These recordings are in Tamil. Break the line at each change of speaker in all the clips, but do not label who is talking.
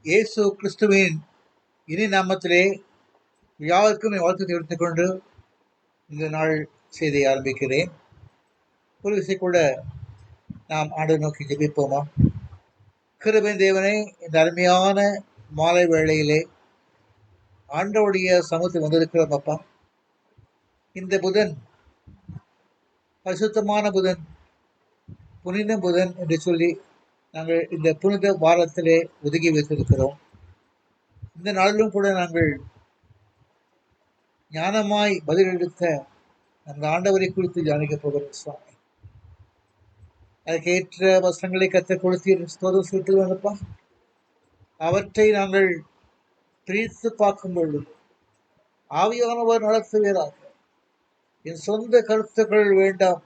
இயேசு கிறிஸ்துவின் இனி நாமத்திலே யாருக்கும் என் வாழ்த்து எடுத்துக்கொண்டு இந்த நாள் செய்தியை ஆரம்பிக்கிறேன். ஒரு விஷயம் கூட நாம் ஆண்டவரை நோக்கி ஜெபிப்போமா? கிருபையின் தேவனே, இந்த அருமையான மாலை வேளையிலே ஆண்டவருடைய சமூகத்தில் வந்திருக்கிறோம் அப்பா. இந்த புதன் பரிசுத்தமான புதன், புனித புதன் என்று சொல்லி நாங்கள் இந்த புனித வாரத்திலே ஒதுக்கி வைத்திருக்கிறோம். இந்த நாளிலும் கூட நாங்கள் ஞானமாய் பதிலளித்த அந்த ஆண்டவரை குறித்து தியானிக்கப் போகிறோம் சுவாமி. அதற்கேற்ற வசனங்களை கற்றுக் கொடுத்தீர், ஸ்தோத்திரம் செலுத்துகிறோம்ப்பா. அவற்றை நாங்கள் பிரித்து பார்க்கும் பொழுது ஆவியானவர் நடத்துவீராக. என் சொந்த கருத்துக்கள் வேண்டாம்.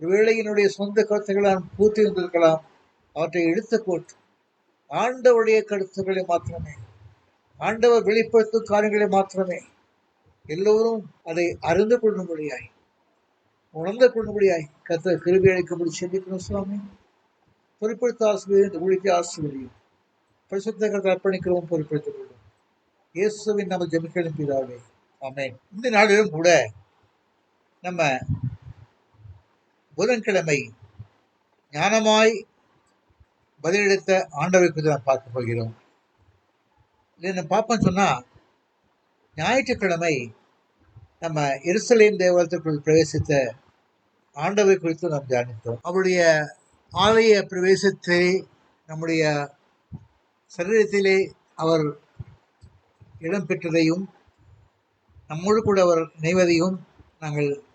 ஒருவேளை என்னுடைய சொந்த கருத்துக்களை நான் பூர்த்தி வந்திருக்கலாம். அவற்றை எடுத்து போட்டு ஆண்டவருடைய கருத்துக்களை மாத்திரமே, ஆண்டவர் வெளிப்படுத்தும் காரியங்களை மாத்திரமே எல்லோரும் அதை அறிந்து கொள்ளும்படியாய், உணர்ந்து கொள்ளும்படியாய் கர்த்தர் கிருபை அளிக்கும்படி செபிக்கிறோம் சுவாமி. பொறுப்படுத்த ஆசிரியர், இந்த ஊழியத்தை ஆசிரியரையும் பரிசுத்த கருத்தை அர்ப்பணிக்கிறோம், பொறுப்படுத்திக் கொள்ளும். இயேசுவின் நம்ம ஜெபிக்கிறோம் பிதாவே, ஆமென். இந்த நாளிலும் கூட நம்ம புதன்கிழமை ஞானமாய் பதிலளித்த ஆண்டவரை குறித்து நாம் பார்க்க போகிறோம். இதை நம்ம பார்ப்போம்னு சொன்னா, ஞாயிற்றுக்கிழமை நம்ம எருசலேம் தேவாலயத்திற்குள் பிரவேசித்த ஆண்டவரை குறித்து நாம் தியானித்தோம். அவருடைய ஆலய பிரவேசத்தை நம்முடைய சரீரத்திலே அவர் இடம்பெற்றதையும் நம்மோடு கூட அவர் இணைவதையும்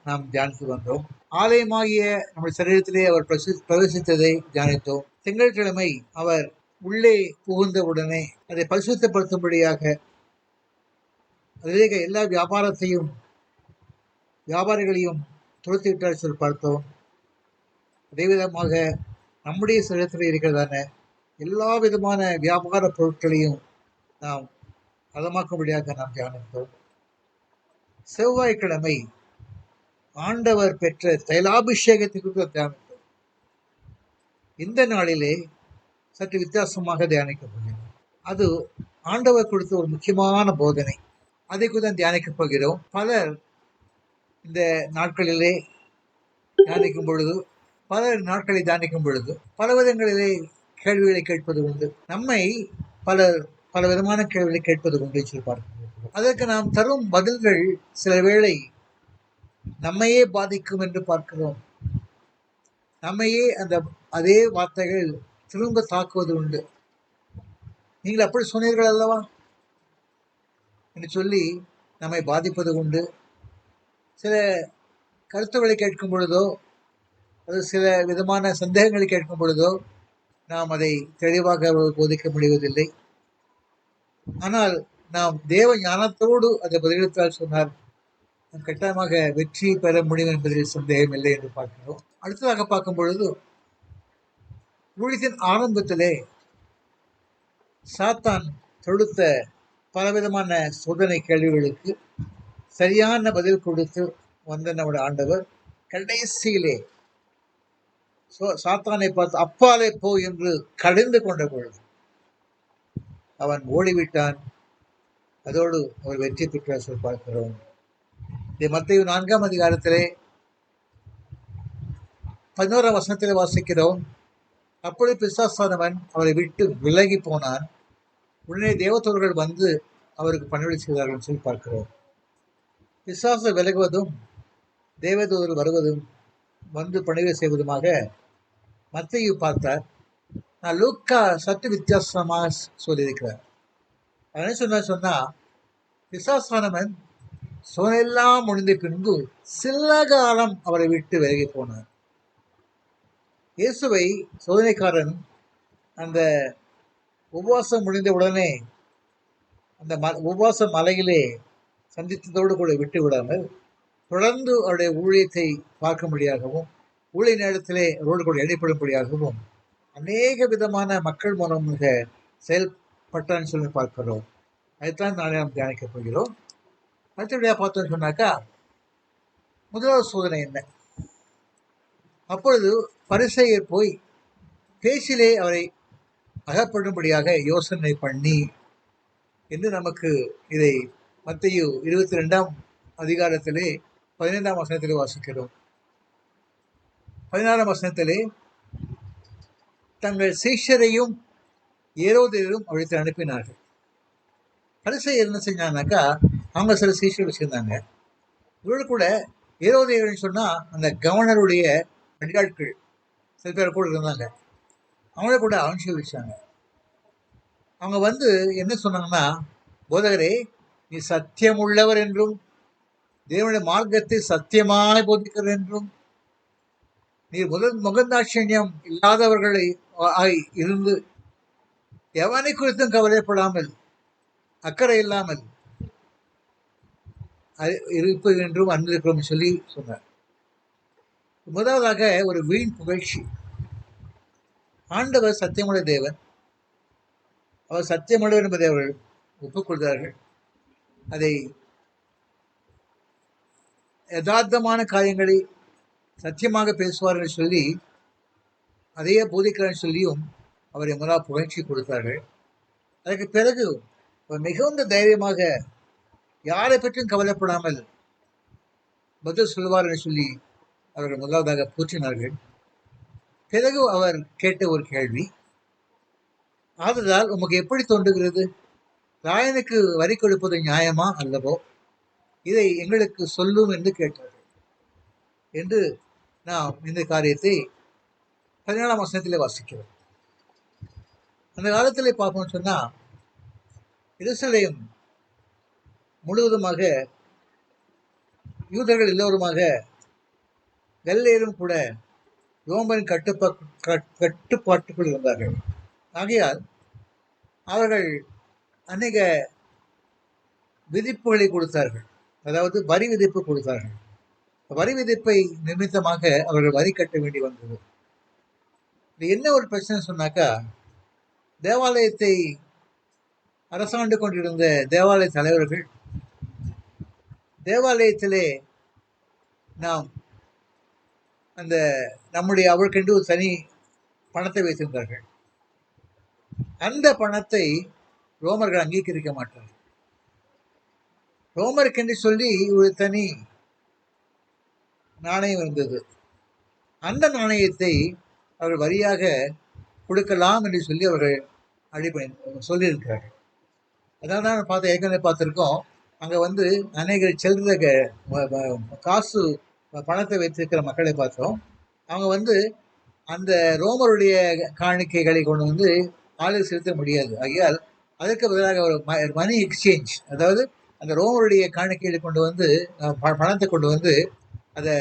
நாம் தியானித்து வந்தோம். ஆலயமாகிய நம்முடைய சரீரத்திலே அவர் பிரவேசித்ததை தியானித்தோம். திங்கட்கிழமை அவர் உள்ளே புகுந்தவுடனே அதை பரிசுத்தப்படுத்தும்படியாக அதிலேக எல்லா வியாபாரிகளையும் துரத்திவிட்டார் சொல்லி பார்த்தோம். அதே விதமாக நம்முடைய சரீரத்தில் இருக்கிறதான எல்லா விதமான வியாபார பொருட்களையும் நாம் அதமாக்கும்படியாக நாம் தியானித்தோம். செவ்வாய்க்கிழமை ஆண்டவர் பெற்ற தைலாபிஷேகத்தை குறித்து தியானித்தோம். இந்த நாளிலே சற்று வித்தியாசமாக தியானிக்கப் போகிறோம். அது ஆண்டவர் கொடுத்த ஒரு முக்கியமான போதனை. அதை குறித்து தியானிக்கப் போகிறோம். பலர் இந்த நாட்களிலே தியானிக்கும் பொழுது, பல விதங்களிலே கேள்விகளை கேட்பது உண்டு. நம்மை பல விதமான கேள்விகளை கேட்பது உண்டு சொல்லி பார்க்கிறோம். அதற்கு நாம் தரும் பதில்கள் சில வேளை நம்மையே பாதிக்கும் என்று பார்க்கிறோம். நம்மையே அதே வார்த்தைகள் திரும்ப தாக்குவது உண்டு. நீங்கள் அப்படி சொன்னீர்கள் அல்லவா என்று சொல்லி நம்மை பாதிப்பது உண்டு. சில கருத்துக்களை கேட்கும் பொழுதோ, அது சில விதமான சந்தேகங்களை கேட்கும் பொழுதோ நாம் அதை தெளிவாக போதிக்க முடிவதில்லை. ஆனால் நாம் தேவ ஞானத்தோடு அதை பதிலளித்தால் சொன்னார் கட்டாயமாக வெற்றி பெற முடியும் என்பதில் சந்தேகம் இல்லை என்று பார்க்கிறோம். அடுத்ததாக பார்க்கும் பொழுது, ஊழியத்தின் ஆரம்பத்திலே சாத்தான் தொடுத்த பலவிதமான சோதனை கேள்விகளுக்கு சரியான பதில் கொடுத்து வந்த நம்முடைய ஆண்டவர் கடைசியிலே சாத்தானை பார்த்து அப்பாலே போ என்று கடிந்து கொண்ட பொழுது அவன் ஓடிவிட்டான். அதோடு அவர் வெற்றி பெற்றார் சொல்லி பார்க்கிறோம். மத்தேயு 4ஆம் அதிகாரத்திலே 11ஆம் வசனத்திலே வாசிக்கிறோம். அப்பொழுது பிசாசானவன் அவரை விட்டு விலகி போனான். உடனே தேவதூதர்கள் வந்து அவருக்கு பணிவிடை செய்தார்கள் சொல்லி பார்க்கிறோம். பிசாசு விலகுவதும் தேவதூதர்கள் வருவதும் வந்து பணிவிடை செய்வதுமாக மத்தேயு பார்த்தார். நான் லூக்கா சற்று வித்தியாசமாக சொல்லியிருக்கிறார். என்ன சொன்னா பிசாசானவன் சோனெல்லாம் முடிந்த பின்பு சில காலம் அவரை விட்டு விலகி போனார். இயேசுவை சோதனைக்காரன் அந்த உபவாசம் முடிந்த உடனே அந்த உபவாச மலையிலே சந்தித்ததோடு கூட விட்டு விடாமல் தொடர்ந்து அவருடைய ஊழியத்தை பார்க்கும்படியாகவும், ஊழிய நேரத்திலே அவரோடு கூட இடைப்படும்படியாகவும் அநேக விதமான மக்கள் மூலமாக செயல்பட்டான்னு சொல்லி பார்க்கிறோம். அதைத்தான் நாளை நாம் தியானிக்கப் போகிறோம். அடுத்தபடியாக பார்த்தோம்னு சொன்னாக்கா, முதலாவது சோதனை என்ன? அப்பொழுது பரிசேயர் போய் பேச்சிலே அவரை அகப்படும்படியாக யோசனை பண்ணி என்று நமக்கு இதை மத்தேயு 22ஆம் அதிகாரத்திலே 15ஆம் வசனத்திலே வாசிக்கிறோம். 16ஆம் வசனத்திலே தங்கள் சீஷரையும் ஏரோதையரும் அழைத்து அனுப்பினார்கள். பரிசேயர் என்ன செஞ்சாங்கனாக்கா, அவங்க சில சீஷர் வச்சிருந்தாங்க. இவர்கள் கூட ஏரோதையர்னு சொன்னா அந்த கவர்னருடைய அடியாட்கள் சில பேர் கூட இருந்தாங்க. அவங்கள கூட அனுப்பிச்சு வச்சாங்க. அவங்க வந்து என்ன சொன்னாங்கன்னா, போதகரே, நீ சத்தியம் உள்ளவர் என்றும் தேவனுடைய மார்க்கத்தை சத்தியமாய் போதிக்கிறார் என்றும் நீ முகந்தாட்சண்யம் இல்லாதவர்களை இருந்து எவனை குறித்தும் கவலைப்படாமல் அக்கறை இல்லாமல் இருப்பு என்றும் அன்பிருக்கிறோம் சொல்லி சொன்னார். முதலாவதாக ஒரு வீண் புகழ்ச்சி. ஆண்டவர் சத்தியமுள்ள தேவன், அவர் சத்தியமுள்ளவர் என்பதை அவர்கள் ஒப்புக்கொள்கிறார்கள். அதை யதார்த்தமான காரியங்களை சத்தியமாக பேசுவார்கள் சொல்லி அதையே போதிக்கிறார் சொல்லியும் அவரை முதலாக புகழ்ச்சி கொடுத்தார்கள். அதற்கு பிறகு மிகுந்த தைரியமாக யாரை பற்றியும் கவலைப்படாமல் பதில் சொல்வார் என்று சொல்லி அவர்கள் முதலாவதாக போற்றினார்கள். பிறகு அவர் கேட்ட ஒரு கேள்வி, ஆதலால் உமக்கு எப்படி தோன்றுகிறது? ராயனுக்கு வரி கொடுப்பது நியாயமா அல்லவோ? இதை எங்களுக்கு சொல்லும் என்று கேட்டார்கள் என்று நாம் இந்த காரியத்தை 17ஆம் வசனத்திலே வாசிக்கிறோம். அந்த காலத்திலே பார்ப்போம் சொன்னா, எருசலேம் முழுவதுமாக யூதர்கள் எல்லோருமாக கலிலேயரும் கூட ரோமன் கட்டுப்பாட்டுக்குள் இருந்தார்கள். ஆகையால் அவர்கள் அநேக விதிப்புகளை கொடுத்தார்கள், அதாவது வரி விதிப்பு கொடுத்தார்கள். வரி விதிப்பை நிமித்தமாக அவர்கள் வரி கட்ட வேண்டி வந்தது. என்ன ஒரு பிரச்சனை சொன்னாக்கா, தேவாலயத்தை அரசாண்டு கொண்டிருந்த தேவாலய தலைவர்கள் தேவாலயத்திலே நாம் அந்த நம்முடைய அவருக்கென்று ஒரு தனி பணத்தை வைத்திருந்தார்கள். அந்த பணத்தை ரோமர்கள் அங்கீகரிக்க மாட்டார்கள். ரோமருக்கென்று சொல்லி ஒரு தனி நாணயம் இருந்தது. அந்த நாணயத்தை அவர்கள் வரியாக கொடுக்கலாம் என்று சொல்லி அவர்கள் சொல்லியிருக்கிறார்கள். அதான் தான் ஏற்கனவே பார்த்துருக்கோம். அங்கே வந்து அநேக செல்ற காசு பணத்தை வைத்திருக்கிற மக்களை பார்த்தோம். அவங்க வந்து அந்த ரோமருடைய காணிக்கைகளை கொண்டு வந்து ஆளுக்கு செலுத்த முடியாது. ஆகையால் அதற்கு பதிலாக ஒரு மணி எக்ஸ்சேஞ்ச், அதாவது அந்த ரோமருடைய காணிக்கைகளை கொண்டு வந்து பணத்தை கொண்டு வந்து அதை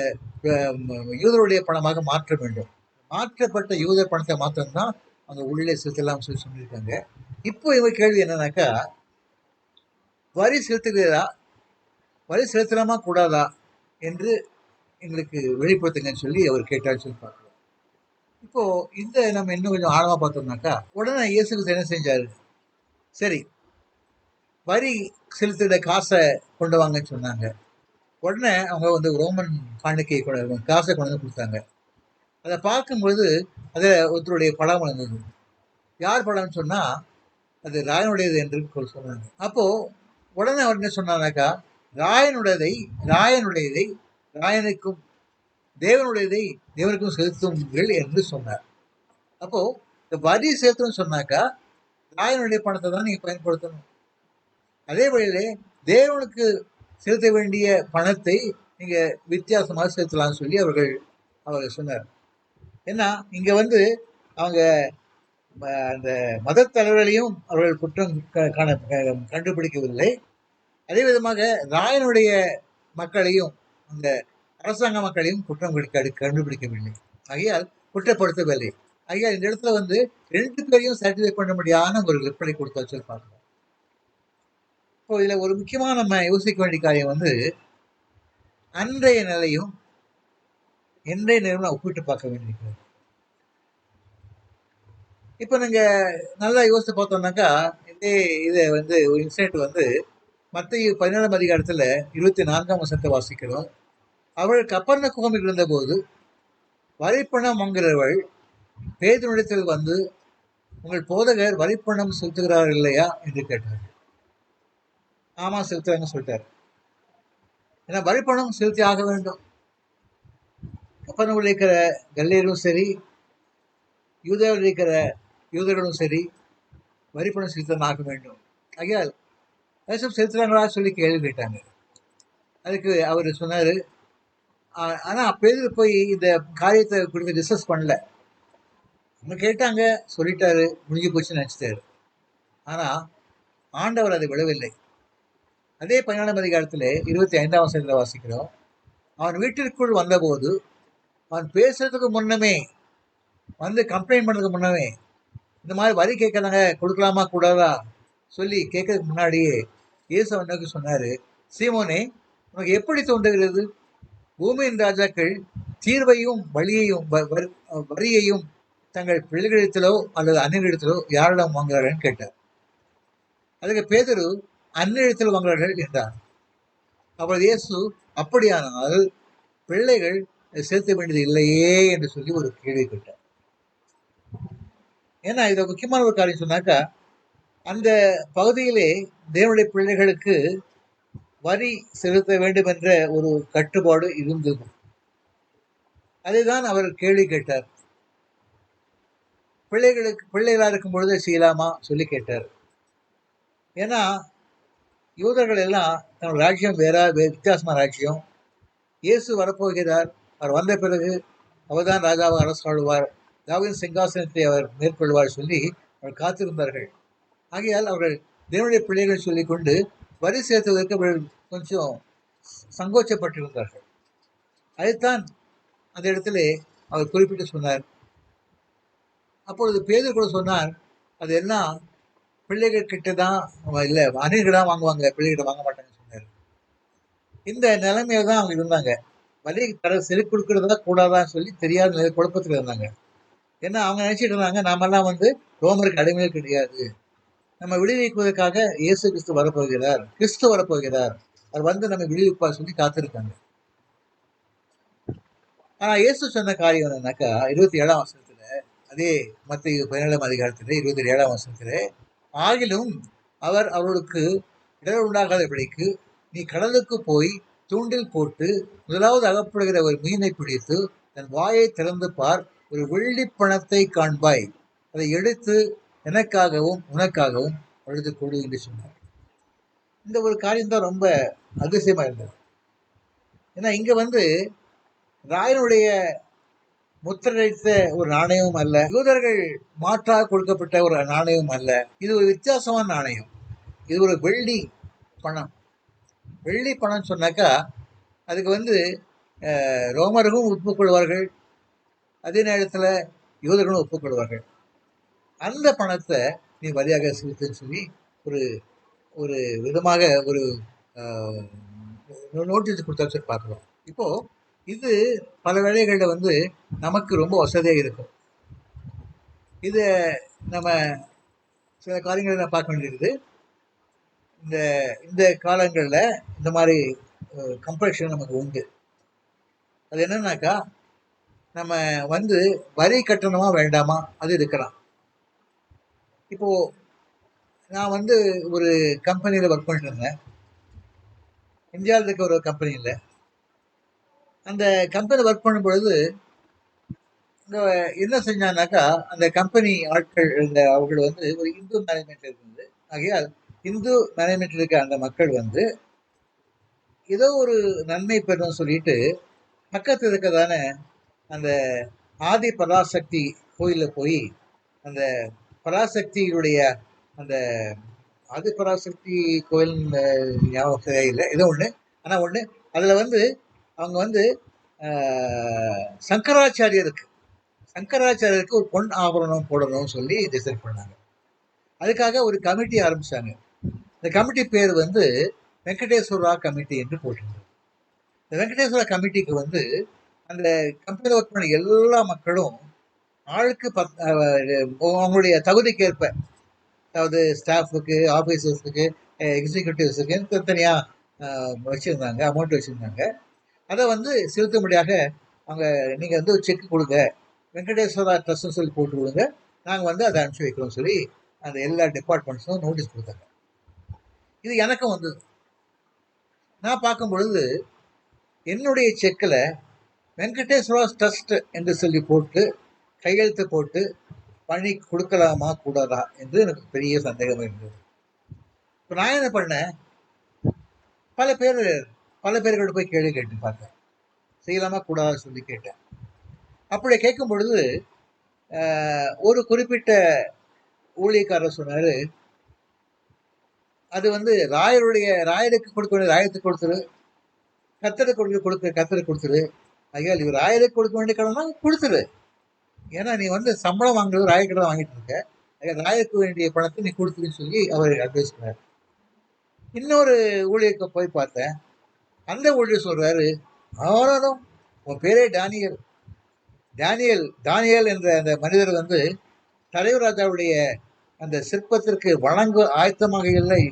யூதருடைய பணமாக மாற்ற வேண்டும். மாற்றப்பட்ட யூதர் பணத்தை மாற்றம்தான் அவங்க உள்ளே செலுத்தலாம் சொல்லி சொல்லியிருக்காங்க. இப்போ இவங்க கேள்வி என்னன்னாக்கா, வரி செலுத்துகிறதா, வரி செலுத்தலாமா கூடாதா என்று எங்களுக்கு வெளிப்படுத்துங்கன்னு சொல்லி அவர் கேட்டார் சொல்லி பார்க்கலாம். இப்போ இந்த நம்ம இன்னும் கொஞ்சம் ஆழமா பார்த்தோம்னாக்கா, உடனே இயேசு என்ன செஞ்சாரு? சரி, வரி செலுத்துகிற காசை கொண்டு வாங்கன்னு சொன்னாங்க. உடனே அவங்க வந்து ரோமன் காணிக்கை காசை கொண்டு வந்து கொடுத்தாங்க. அதை பார்க்கும்பொழுது அதில் ஒருத்தருடைய படம் இருந்தது. யார் படம்னு சொன்னா அது ராயனுடையது என்று சொன்னாங்க. அப்போ உடனே அவர் என்ன சொன்னானாக்கா, ராயனுடையதை ராயனுக்கும் தேவனுடையதை தேவனுக்கும் செலுத்துங்கள் என்று சொன்னார். அப்போ இந்த வரி செலுத்தணும்னு சொன்னாக்கா ராயனுடைய பணத்தை தான் நீங்க பயன்படுத்தணும். அதே வழியிலே தேவனுக்கு செலுத்த வேண்டிய பணத்தை நீங்க வித்தியாசமாக செலுத்தலாம்னு சொல்லி அவர்கள் சொன்னார். ஏன்னா இங்க வந்து அவங்க அந்த மத தலைவர்களையும் அவர்கள் குற்றம் கண்டுபிடிக்கவில்லை. அதே விதமாக ராயனுடைய மக்களையும் அந்த அரசாங்க மக்களையும் குற்றம் கண்டுபிடிக்கவில்லை. ஆகையால் குற்றப்படுத்தவில்லை. ஆகையால் இந்த இடத்துல வந்து 2 பேரையும் சாட்டிஸ்ஃபை பண்ண முடியாத ஒரு விற்பனை கொடுத்து வச்சிருப்பாங்க. இப்போ இதுல ஒரு முக்கியமான நம்ம யோசிக்க வேண்டிய காரியம் வந்து, அன்றைய நிலையும் இன்றைய நிலையும் ஒப்பிட்டு பார்க்க வேண்டியிருக்கிறது. இப்போ நீங்க நல்லா யோசித்து பார்த்தோம்னாக்கா, இதை வந்து ஒரு இன்சிடென்ட் வந்து மத்தேயு 17ஆம் அதிகாரத்துல 24ஆம் வசனத்தை வாசிக்கிறோம். அவர்கள் கப்பர்நகூமில் இருந்தபோது வரிப்பணம் வாங்குகிறவள் பேதுருவிடத்தில் வந்து உங்கள் போதகர் வரிப்பணம் செலுத்துகிறார் இல்லையா என்று கேட்டார். ஆமா, செலுத்துறாங்க சொல்லிட்டார். ஏன்னா வரிப்பணம் செலுத்தி ஆக வேண்டும். கப்பனூரில் இருக்கிற கல்லியரும் சரி, யூதாவில் இருக்கிற யூதர்களும் சரி, வரிப்பணம் செலுத்ததான் ஆக வேண்டும். ஆகையால் தேசம் செலுத்துறாங்களா சொல்லி கேள்வி கேட்டாங்க. அதுக்கு அவர் சொன்னாரு, ஆனா பேரு போய் இந்த காரியத்தை குறித்து டிஸ்கஸ் பண்ணல. அவங்க கேட்டாங்க, சொல்லிட்டாரு, முடிஞ்சு போச்சுன்னு நினைச்சிட்டாரு. ஆனா ஆண்டவர் அதை விடவில்லை. அதே 14ஆம் அதிகாரத்துல 25ஆம் வசனத்துல வாசிக்கிறோம், அவன் வீட்டிற்குள் வந்தபோது அவன் பேசுறதுக்கு முன்னமே, வந்து கம்ப்ளைண்ட் பண்ணதுக்கு முன்னமே, இந்த மாதிரி வரி கேட்கறாங்க, கொடுக்கலாமா கூடாதா சொல்லி கேட்கறதுக்கு முன்னாடியே இயேசு அவனுக்கு சொன்னாரு, சீமோனே, உனக்கு எப்படி தோன்றுகிறது? பூமியின் ராஜாக்கள் தீர்வையும் வரியையும் தங்கள் பிள்ளைகளிடத்திலோ அல்லது அந்நியரிடத்திலோ யாரிடம் வாங்குகிறார்கள் கேட்டார். அதுக்கு பேதுரு, அந்நியரிடத்தில் வாங்குகிறார்கள் என்றார். அப்பொழுது இயேசு, அப்படியானால் பிள்ளைகள் செலுத்த வேண்டியது இல்லையே என்று சொல்லி ஒரு கேள்வி கேட்டார். ஏன்னா இதை முக்கியமான ஒரு காரியம் சொன்னாக்கா, அந்த பகுதியிலே தேவனுடைய பிள்ளைகளுக்கு வரி செலுத்த வேண்டும் என்ற ஒரு கட்டுப்பாடு இருந்தது. அதைதான் அவர் கேள்வி கேட்டார். பிள்ளைகளா இருக்கும் பொழுது செய்யலாமா சொல்லி கேட்டார். ஏன்னா யூதர்கள் எல்லாம் தன்னோட ராஜ்யம் வேற வித்தியாசமான ராஜ்யம். இயேசு வரப்போகிறார், அவர் வந்த பிறகு அவர்தான் ராஜாவாக அரசாளுவார், தாவீதின் சிங்காசனத்தை அவர் மேற்கொள்வார் சொல்லி அவர் காத்திருந்தார்கள். ஆகையால் அவர்கள் தேவனுடைய பிள்ளைகள் சொல்லிக் கொண்டு வரி செலுத்துவதற்கு அவர்கள் கொஞ்சம் சங்கோச்சப்பட்டிருந்தார்கள். அதைத்தான் அந்த இடத்திலே அவர் குறிப்பிட்டு சொன்னார். அப்பொழுது பேதுரு கூட சொன்னார், அது எல்லாம் பிள்ளைகள் கிட்ட தான், இல்லை அணில்கள் தான் வாங்குவாங்க, பிள்ளைகிட்ட வாங்க மாட்டாங்கன்னு சொன்னார். இந்த நிலைமையில தான் அவங்க இருந்தாங்க. வரி செலுத்தி கொடுக்கறதா கூடாதான்னு சொல்லி தெரியாத குழப்பத்தில் இருந்தாங்க. ஏன்னா அவங்க நினைச்சிட்டு இருந்தாங்க, நாமெல்லாம் ரோமருக்கு அடிமைகள் கிடையாது, நம்ம விடுவிப்பதற்காக இயேசு கிறிஸ்து வரப்போகிறார், கிறிஸ்து வரப்போகிறார், அவர் நம்ம விடுவிப்பார் சொல்லி காத்திருக்காங்க. ஆனா இயேசு சொன்ன காரியம் என்னன்னாக்கா, 27ஆம் வசனத்துல, அதே மத்திய 17ஆம் அதிகாரத்துல 27ஆம் வசனத்துல, ஆகிலும் அவர் அவர்களுக்கு இடர் உண்டாகாதபடிக்கு நீ கடலுக்கு போய் தூண்டில் போட்டு முதலாவது அகப்படுகிற ஒரு மீனை பிடித்து தன் வாயை திறந்து பார், ஒரு வெள்ளி பணத்தை காண்பாய், அதை எடுத்து எனக்காகவும் உனக்காகவும் அழுது கொடு என்று சொன்னார். இந்த ஒரு காரியம் தான் ரொம்ப அதிசயமா இருந்தது. ஏன்னா இங்க ராயனுடைய முத்திரைத்த ஒரு நாணயமும் அல்ல, யூதர்கள் மாற்றாக கொடுக்கப்பட்ட ஒரு நாணயமும் அல்ல. இது ஒரு வித்தியாசமான நாணயம். இது ஒரு வெள்ளி பணம். வெள்ளி பணம் சொன்னாக்கா அதுக்கு ரோமர்களும் ஒப்புக்கொள்வார்கள், அதே நேரத்தில் யூதர்களும் ஒப்புக்கொள்வார்கள். அந்த பணத்தை நீ வரியாக செலுத்துன்னு சொல்லி ஒரு ஒரு விதமாக ஒரு நோட்டீஸ் கொடுத்தா பார்க்குறோம். இப்போ இது பல வேளைகளில் நமக்கு ரொம்ப வசதியாக இருக்கும். இதை நம்ம சில காரியங்களை பார்க்க வேண்டியிருக்குது. இந்த இந்த காலங்களில் இந்த மாதிரி கம்பல்ஷன் நமக்கு உண்டு. அது என்னன்னாக்கா, நம்ம வரி கட்டணமா வேண்டாமா அது இருக்கலாம். இப்போ நான் ஒரு கம்பெனியில் ஒர்க் பண்ணிட்டு இருந்தேன், இந்தியாவில் இருக்க ஒரு கம்பெனியில். அந்த கம்பெனி ஒர்க் பண்ணும் பொழுது என்ன செஞ்சாங்கனாக்கா, அந்த கம்பெனி ஆட்கள் அவர்கள் ஒரு இந்து மேனேஜ்மெண்ட் இருக்குது. ஆகையால் இந்து மேனேஜ்மெண்ட் இருக்க அந்த மக்கள் ஏதோ ஒரு நன்மை பெறணும்னு சொல்லிட்டு பக்கத்தில் இருக்கதான அந்த ஆதி பராசக்தி கோயிலில் போய் அந்த பராசக்தியுடைய அந்த ஆதி பராசக்தி கோயில் ஞாபகம் சரியில்லை, ஏதோ ஒன்று. ஆனால் ஒன்று அதில் அவங்க சங்கராச்சாரியருக்கு ஒரு பொன் ஆபரணம் போடணும்னு சொல்லி டிசைட் பண்ணாங்க. அதுக்காக ஒரு கமிட்டி ஆரம்பிச்சாங்க. இந்த கமிட்டி பேர் வெங்கடேஸ்வரா கமிட்டி என்று போட்டிருந்தது. இந்த வெங்கடேஸ்வரா கமிட்டிக்கு அந்த கம்பெனியில் ஒர்க் பண்ண எல்லா மக்களும் ஆளுக்கு அவங்களுடைய தகுதிக்கேற்ப, அதாவது ஸ்டாஃபுக்கு, ஆஃபீஸர்ஸுக்கு, எக்ஸிக்யூட்டிவ்ஸுக்கு தனித்தனியாக வச்சுருந்தாங்க, அமௌண்ட் வச்சுருந்தாங்க. அதை செலுத்தும்படியாக அவங்க நீங்கள் செக் கொடுங்க, வெங்கடேஸ்வரா ட்ரஸ்ட்னு சொல்லி போட்டு கொடுங்க, நாங்கள் வந்து அதை அனுப்பிச்சி வைக்கிறோம் சொல்லி அந்த எல்லா டிபார்ட்மெண்ட்ஸும் நோட்டீஸ் கொடுத்தாங்க. இது எனக்கும் வந்தது. நான் பார்க்கும் பொழுது என்னுடைய செக்கில் வெங்கடேஸ்வரா ட்ரஸ்ட் என்று சொல்லி போட்டு கையெழுத்து போட்டு பண்ணி கொடுக்கலாமா கூடாதா என்று எனக்கு பெரிய சந்தேகம் இருந்தது. இப்போ நான் என்ன பண்ணேன், பல பேர்களோட போய் கேள்வி கேட்டு பார்த்தேன், செய்யலாமா கூடாதா சொல்லி கேட்டேன். அப்படி கேட்கும் பொழுது ஒரு குறிப்பிட்ட ஊழியக்காரர் சொன்னாரு, அது வந்து ராயருக்கு கொடுக்க வேண்டிய ராயத்துக்கு கொடுத்துரு, கத்தருக்கு கொடுத்துரு. ஐயா, இவர் ராயருக்கு கொடுக்க வேண்டிய கடனா கொடுத்துரு. ஏன்னா நீ வந்து சம்பளம் வாங்குறது ராயக்கிட்ட தான் வாங்கிட்டு இருக்க, ராயருக்கு வேண்டிய பணத்தை நீ கொடுத்துருன்னு சொல்லி அவர் அட்வைஸ் பண்ணார். இன்னொரு ஊழியருக்கு போய் பார்த்தேன். அந்த ஊழியர் சொல்றாரு, ஆனாலும் உன் பேரே தானியல் என்ற அந்த மனிதர் வந்து தலைவர் ராஜாவுடைய அந்த சிற்பத்திற்கு வழங்க ஆயத்தமாக இல்லை.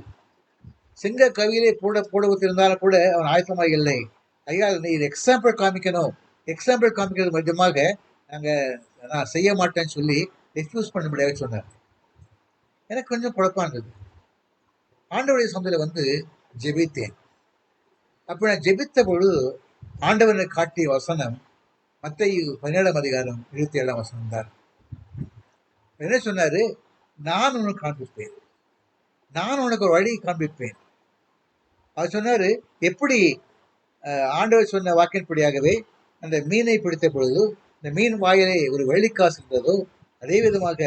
சிங்க கவியிலே போடுவதிருந்தாலும் கூட அவன் ஆயத்தமாக இல்லை. ஐயா, நீ எக்ஸாம்பிள் காமிக்கிறது மட்டுமாக நான் செய்ய மாட்டேன்னு சொல்லி எக்ஸ்கியூஸ் பண்ண முடியாது சொன்னார். எனக்கு கொஞ்சம் குழப்பம் இருந்தது. ஆண்டவருடைய சந்தையில வந்து ஜெபித்தேன். அப்ப நான் ஜெபித்த பொழுது ஆண்டவனை காட்டிய வசனம் மத்தேயு 17 அதிகாரம் 27 வசனம் தான். என்ன சொன்னாரு, நான் உனக்கு காண்பிப்பேன், நான் உனக்கு ஒரு வழி காண்பிப்பேன். அவர் சொன்னாரு, எப்படி ஆண்டவர் சொன்ன வாக்கின்படியாகவே அந்த மீனை பிடித்த பொழுது இந்த மீன் வாயிலே ஒரு வெள்ளிக்காசு இருந்ததோ, அதே விதமாக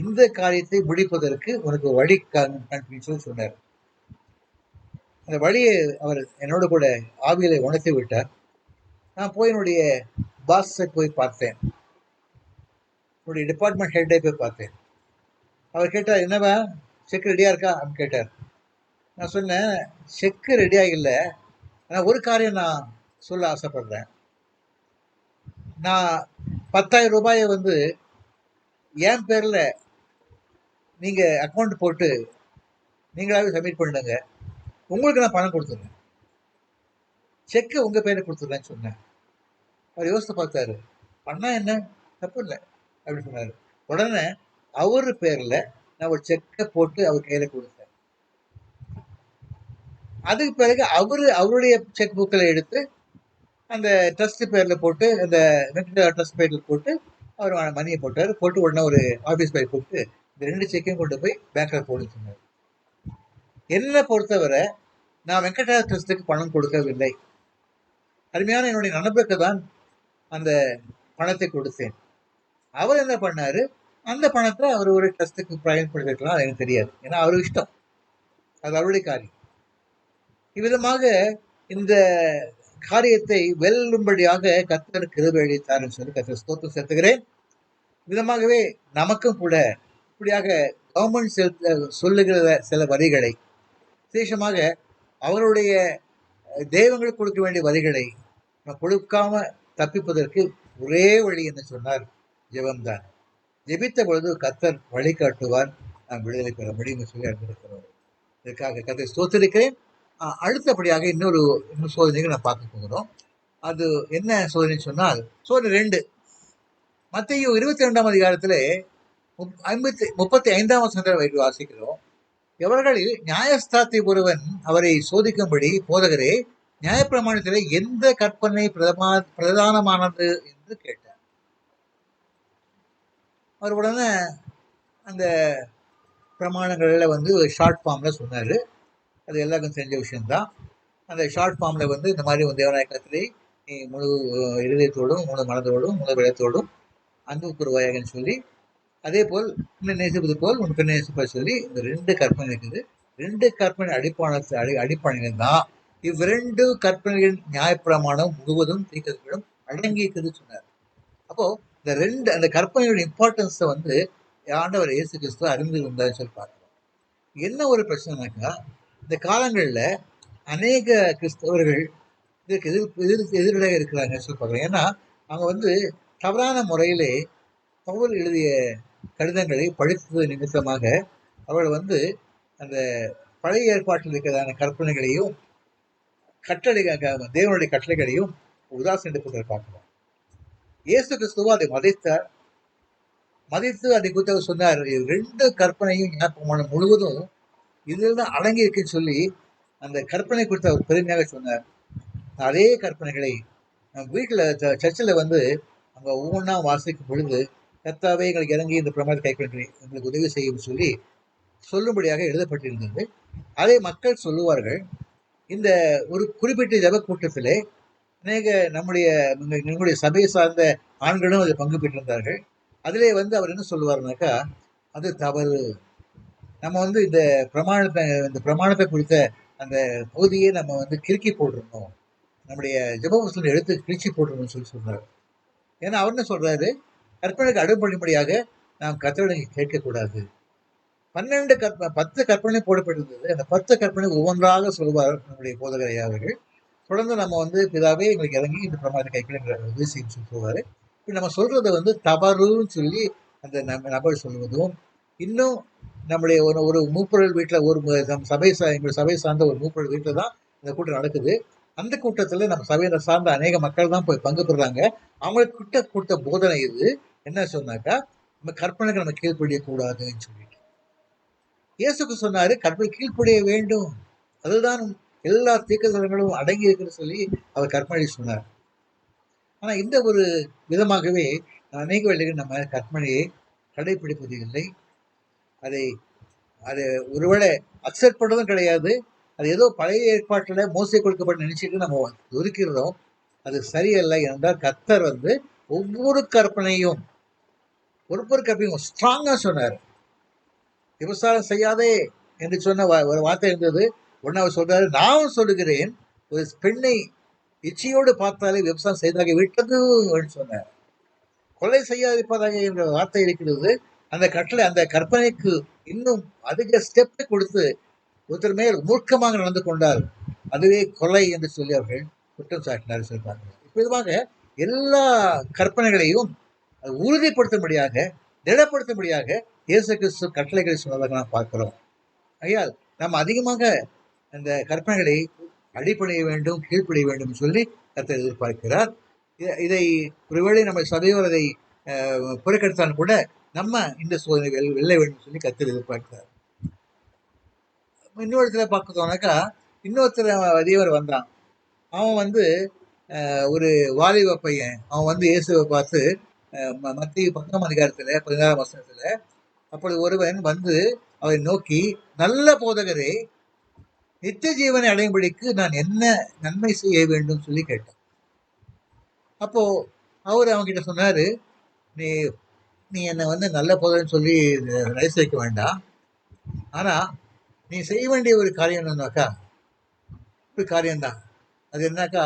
இந்த காரியத்தை முடிப்பதற்கு உனக்கு வழி காண்பின்னு சொன்னார். அந்த வழியை அவர் என்னோட கூட ஆவியில உணர்த்தி விட்டார். நான் போய் என்னுடைய பாஸை போய் பார்த்தேன், என்னுடைய டிபார்ட்மெண்ட் ஹெட்டை போய் பார்த்தேன். அவர் கேட்டார், என்னவா செக் ரெடியா இருக்கா அப்படின்னு கேட்டார். நான் சொன்னேன், செக்கு ரெடியா இல்லை, ஆனால் ஒரு காரியம் நான் சொல்ல ஆசைப்படுறேன். நான் 10,000 ரூபாயை வந்து என் பேர்ல நீங்க அக்கௌண்ட் போட்டு நீங்களாவே சப்மிட் பண்ணுங்க, உங்களுக்கு நான் பணம் கொடுத்துருவேன், செக்கு உங்க பேரை கொடுத்துருவேன்னு சொன்னேன். அவர் யோசித்து பார்த்தாரு, பண்ணா என்ன, தப்பு இல்லை அப்படின்னு சொன்னாரு. உடனே அவரு பேர்ல நான் ஒரு செக்கை போட்டு அவர் கையில கொடுத்தேன். அதுக்கு பிறகு அவருடைய செக் புக்கில் எடுத்து அந்த ட்ரஸ்ட் பேர்ல போட்டு, அந்த ட்ரஸ்ட் பேர்ல போட்டு அவர் மணியை போட்டு உடனே ஒரு ஆபீஸ் போய் கூப்பிட்டு இந்த 2 செக்கையும் கொண்டு போய் பேங்க்ல போடுன்னு சொன்னார். என்னை பொறுத்தவரை நான் வெங்கடேஸ்வரா ட்ரஸ்ட்டுக்கு பணம் கொடுக்கவில்லை. அருமையான என்னுடைய நண்பருக்கு தான் அந்த பணத்தை கொடுத்தேன். அவர் என்ன பண்ணாரு, அந்த பணத்தை அவர் ஒரு ட்ரஸ்ட்டுக்கு பயன்படுத்திக்கலாம், அது எனக்கு தெரியாது, ஏன்னா அவருக்கு இஷ்டம், அது அவருடைய காரியம். இவ்விதமாக இந்த காரியத்தை வெல்லும்படியாக கர்த்தர் கிருபை அளித்தார்னு சொல்லி கர்த்தர் ஸ்தோத்திரம் செலுத்துகிறேன். விதமாகவே நமக்கும் கூட இப்படியாக கவர்மெண்ட் சொல்லுகிற சில வரிகளை, விசேஷமாக அவருடைய தெய்வங்களுக்கு கொடுக்க வேண்டிய வரிகளை கொடுக்காம தப்பிப்பதற்கு ஒரே வழி என்று சொன்னார், ஜெபம்தான். ஜெபித்த பொழுது கர்த்தர் வழிகாட்டுவார், நாம் விடுதலை பெற முடியும் சொல்லி அறிந்திருக்கிறோம். இதற்காக கர்த்தரை ஸ்தோத்திரிக்கிறேன். அடுத்தபடியாக இன்னொரு சோதனைக்கு நான் பார்க்க போகிறோம். அது என்ன சோதனை சொன்னால், சோதனை 2 மத்தேயு 22 அதிகாரத்திலே 35 வசனத்தை வாசிக்கிறோம். எவர்களில் நியாயஸ்தாத்தை ஒருவன் அவரை சோதிக்கும்படி, போதகரே, நியாயப்பிரமாணத்திலே எந்த கற்பனை பிரதானமானது என்று கேட்டார். அவர் உடனே அந்த பிரமாணங்கள்ல வந்து ஷார்ட் ஃபார்ம்ல சொன்னாரு. அது எல்லாருக்கும் தெரிஞ்ச விஷயம்தான். அந்த ஷார்ட் ஃபார்ம்ல வந்து இந்த மாதிரி தேவனாய கர்த்தரை நீ முழு இருதயத்தோடும், முழு மனதோடும், முழு விடத்தோடும் அன்பு கூறுவாயாகன்னு சொல்லி, அதே போல் உன்னை நேசிப்பது போல் உன் பெண்ணை நேசிப்ப சொல்லி இந்த 2 கற்பனை இருக்குது. 2 கற்பனை அடிப்படையில் தான் இவ்விரண்டு கற்பனைகளின் நியாயப்பிரமாணம் முழுவதும் தீர்க்கதரிசிகளும் அடங்கி இருக்குதுன்னு சொன்னார். அப்போ அந்த கற்பனையோட இம்பார்ட்டன்ஸை வந்து ஆண்டவர் இயேசு கிறிஸ்து அறிந்து இருந்தாருன்னு சொல்லி பார்க்கிறோம். என்ன ஒரு பிரச்சனைனாக்கா, இந்த காலங்களில் அநேக கிறிஸ்தவர்கள் இதற்கு எதிரிடையாக இருக்கிறாங்க சொல்லி பார்க்குறோம். ஏன்னா அவங்க வந்து தவறான முறையிலே பவுல் எழுதிய கடிதங்களை படித்தது நிமித்தமாக அவர்கள் வந்து அந்த பழைய ஏற்பாட்டில் இருக்கிறதான கற்பனைகளையும் தேவனுடைய கட்டளைகளையும் உதாசீனப்படுத்த பார்க்கிறோம். இயேசு கிறிஸ்துவோ அதை மதித்தார். மதித்து அதை குறித்து அவர் சொன்னார். 2 கற்பனையும் ஞாபகமானம் முழுவதும் இதில் தான் அடங்கி இருக்குன்னு சொல்லி அந்த கற்பனை குறித்து அவர் பெருமையாக சொன்னார். அதே கற்பனைகளை வீட்டில் சர்ச்சில் வந்து அங்கே ஒவ்வொன்றா வாசிக்கும் பொழுது, கர்த்தாவே எங்களுக்கு இறங்கி இந்த பிரமாதத்தை கைக்கொண்டு எங்களுக்கு உதவி செய்யும் சொல்லி சொல்லும்படியாக எழுதப்பட்டிருந்தது. அதை மக்கள் சொல்லுவார்கள். இந்த ஒரு குறிப்பிட்ட ஜப கூட்டத்திலே அநேக நம்முடைய சபையை சார்ந்த ஆண்களும் அதில் பங்கு பெற்றிருந்தார்கள். அதிலே வந்து அவர் என்ன சொல்லுவாருனாக்கா, அது தவறு. நம்ம வந்து இந்த பிரமாணத்தை குறித்த அந்த பகுதியை நம்ம வந்து கிறுக்கி போட்டிருந்தோம், நம்முடைய ஜெபவசனம் எடுத்து கிழிச்சி போட்டிருந்தோம்னு சொல்லி சொல்றாரு. ஏன்னா அவர் என்ன சொல்றாரு, கற்பனைக்கு அடுபடிப்படியாக நாம் கர்த்தரிடம் கேட்கக்கூடாது. 10 கற்பனை போடப்பட்டிருந்தது. அந்த 10 கற்பனை ஒவ்வொன்றாக சொல்வார் நம்முடைய போதகர் ஐயா அவர்கள். தொடர்ந்து நம்ம வந்து பிதாவே எங்களுக்கு இறங்கி இந்த பிரமாதத்தை கைக்கொள்ளுங்கிற உதவி செய்யும் சொல்லி சொல்வாரு. இப்போ நம்ம சொல்றதை வந்து தவறுன்னு சொல்லி அந்த நபர் சொல்வதும், இன்னும் நம்முடைய ஒரு மூப்பர்கள் வீட்டில் எங்கள் சபை சார்ந்த ஒரு மூப்பர்கள் வீட்டில் தான் இந்த கூட்டம் நடக்குது. அந்த கூட்டத்தில் நம்ம சபையை சார்ந்த அநேக மக்கள் தான் போய் பங்கு பெறுறாங்க. அவங்களுக்கு கொடுத்த போதனை இது என்ன சொன்னாக்கா, நம்ம கற்பனைக்கு நம்ம கீழ்ப்படியக்கூடாதுன்னு சொல்லிட்டு இயேசுக்கு சொன்னாரு, கற்பனை கீழ்ப்படிய வேண்டும், அதுதான் எல்லா தீர்க்கதரிசனங்களும் அடங்கி இருக்குன்னு சொல்லி அவர் கற்பனை சொன்னார். ஆனா இந்த ஒரு விதமாகவே அநேக வேளைகள் நம்ம கற்பனையை கடைபிடிப்பது இல்லை. அதை ஒருவேளை அக்செப்ட் பண்ணுறதும் கிடையாது. அது ஏதோ பழைய ஏற்பாட்டில் மோசை கொடுக்கப்பட்ட நினைச்சிட்டு நம்ம ஒதுக்கிறோம். அது சரியல்ல. என்றால் கர்த்தர் வந்து ஒவ்வொரு கற்பனையும் ஸ்ட்ராங்கா சொன்னார். விபசாரம் செய்யாதே என்று சொன்ன ஒரு வார்த்தை இருந்தது. ஒன்னு அவர் சொல்றாரு, நான் சொல்லுகிறேன், ஒரு பெண்ணை இச்சையோடு பார்த்தாலே விபசாரம் செய்தாக விட்டது சொன்னார். கொலை செய்யாதிருப்பதாக என்ற வார்த்தை இருக்கிறது. அந்த கட்டளை, அந்த கற்பனைக்கு இன்னும் அதிக ஸ்டெப்பை கொடுத்து ஒருத்தர் மேல் மூர்க்கமாக நடந்து கொண்டால் அதுவே கொலை என்று சொல்லி அவர்கள் குற்றம் சாட்டினார் சொல்றாங்க. விதமாக எல்லா கற்பனைகளையும் உறுதிப்படுத்தும்படியாக, திடப்படுத்தும்படியாக இயேசு கிறிஸ்து கட்டளைகளை சொன்னதாக நாம் பார்க்கிறோம். ஐயால் நாம் அதிகமாக அந்த கற்பனைகளை அடிப்படைய வேண்டும், கீழ்ப்படிய வேண்டும் சொல்லி கர்த்தர் எதிர்பார்க்கிறார். இதை ஒருவேளை நம்ம சபையோர் அதை புறக்கணித்தாலும் கூட நம்ம இந்த சோதனை வெல்ல வேண்டும் சொல்லி கர்த்தர் எதிர்பார்க்கிறார். இன்னொருத்தர பார்க்கறோம்னாக்கா, இன்னொருத்தர் அதிகவர் வந்தான். அவன் வந்து ஒரு வாலிப பையன். அவன் வந்து இயேசுவை பார்த்து மத்திய 10ஆம் அதிகாரத்துல 16ஆம் வசனத்துல, அப்பொழுது ஒருவன் வந்து அவரை நோக்கி, நல்ல போதகரே, நித்திய ஜீவனை அடையும்படிக்கு நான் என்ன நன்மை செய்ய வேண்டும் சொல்லி கேட்டான். அப்போ அவர் அவன்கிட்ட சொன்னாரு, நீ என்னை வந்து நல்ல போதகன்னு சொல்லி ரைஸ் வைக்க வேண்டாம். ஆனா நீ செய்ய வேண்டிய ஒரு காரியம் என்னன்னாக்கா, ஒரு காரியம்தான். அது என்னக்கா,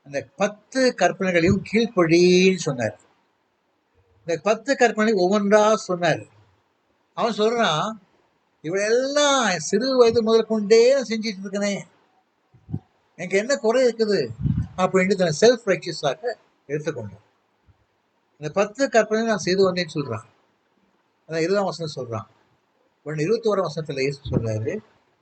அந்த 10 கற்பனைகளையும் கீழ்ப்படின்னு சொன்னார். இந்த 10 கற்பனை ஒவ்வொன்றா சொன்னார். அவன் சொல்றான், இவளெல்லாம் சிறு வயது முதல் கொண்டே செஞ்சிட்டு இருக்கனே, எனக்கு என்ன குறை இருக்குது அப்படின்னு தன்னை செல்ஃப் ரைச்சியஸாக எடுத்துக்கொண்டான். இந்த 10 கற்பனை நான் செய்து வந்தேன்னு சொல்றான். அதான் 20ஆம் வசனம் சொல்றான். 21ஆம் வசனத்துல இயேசு சொல்றாரு,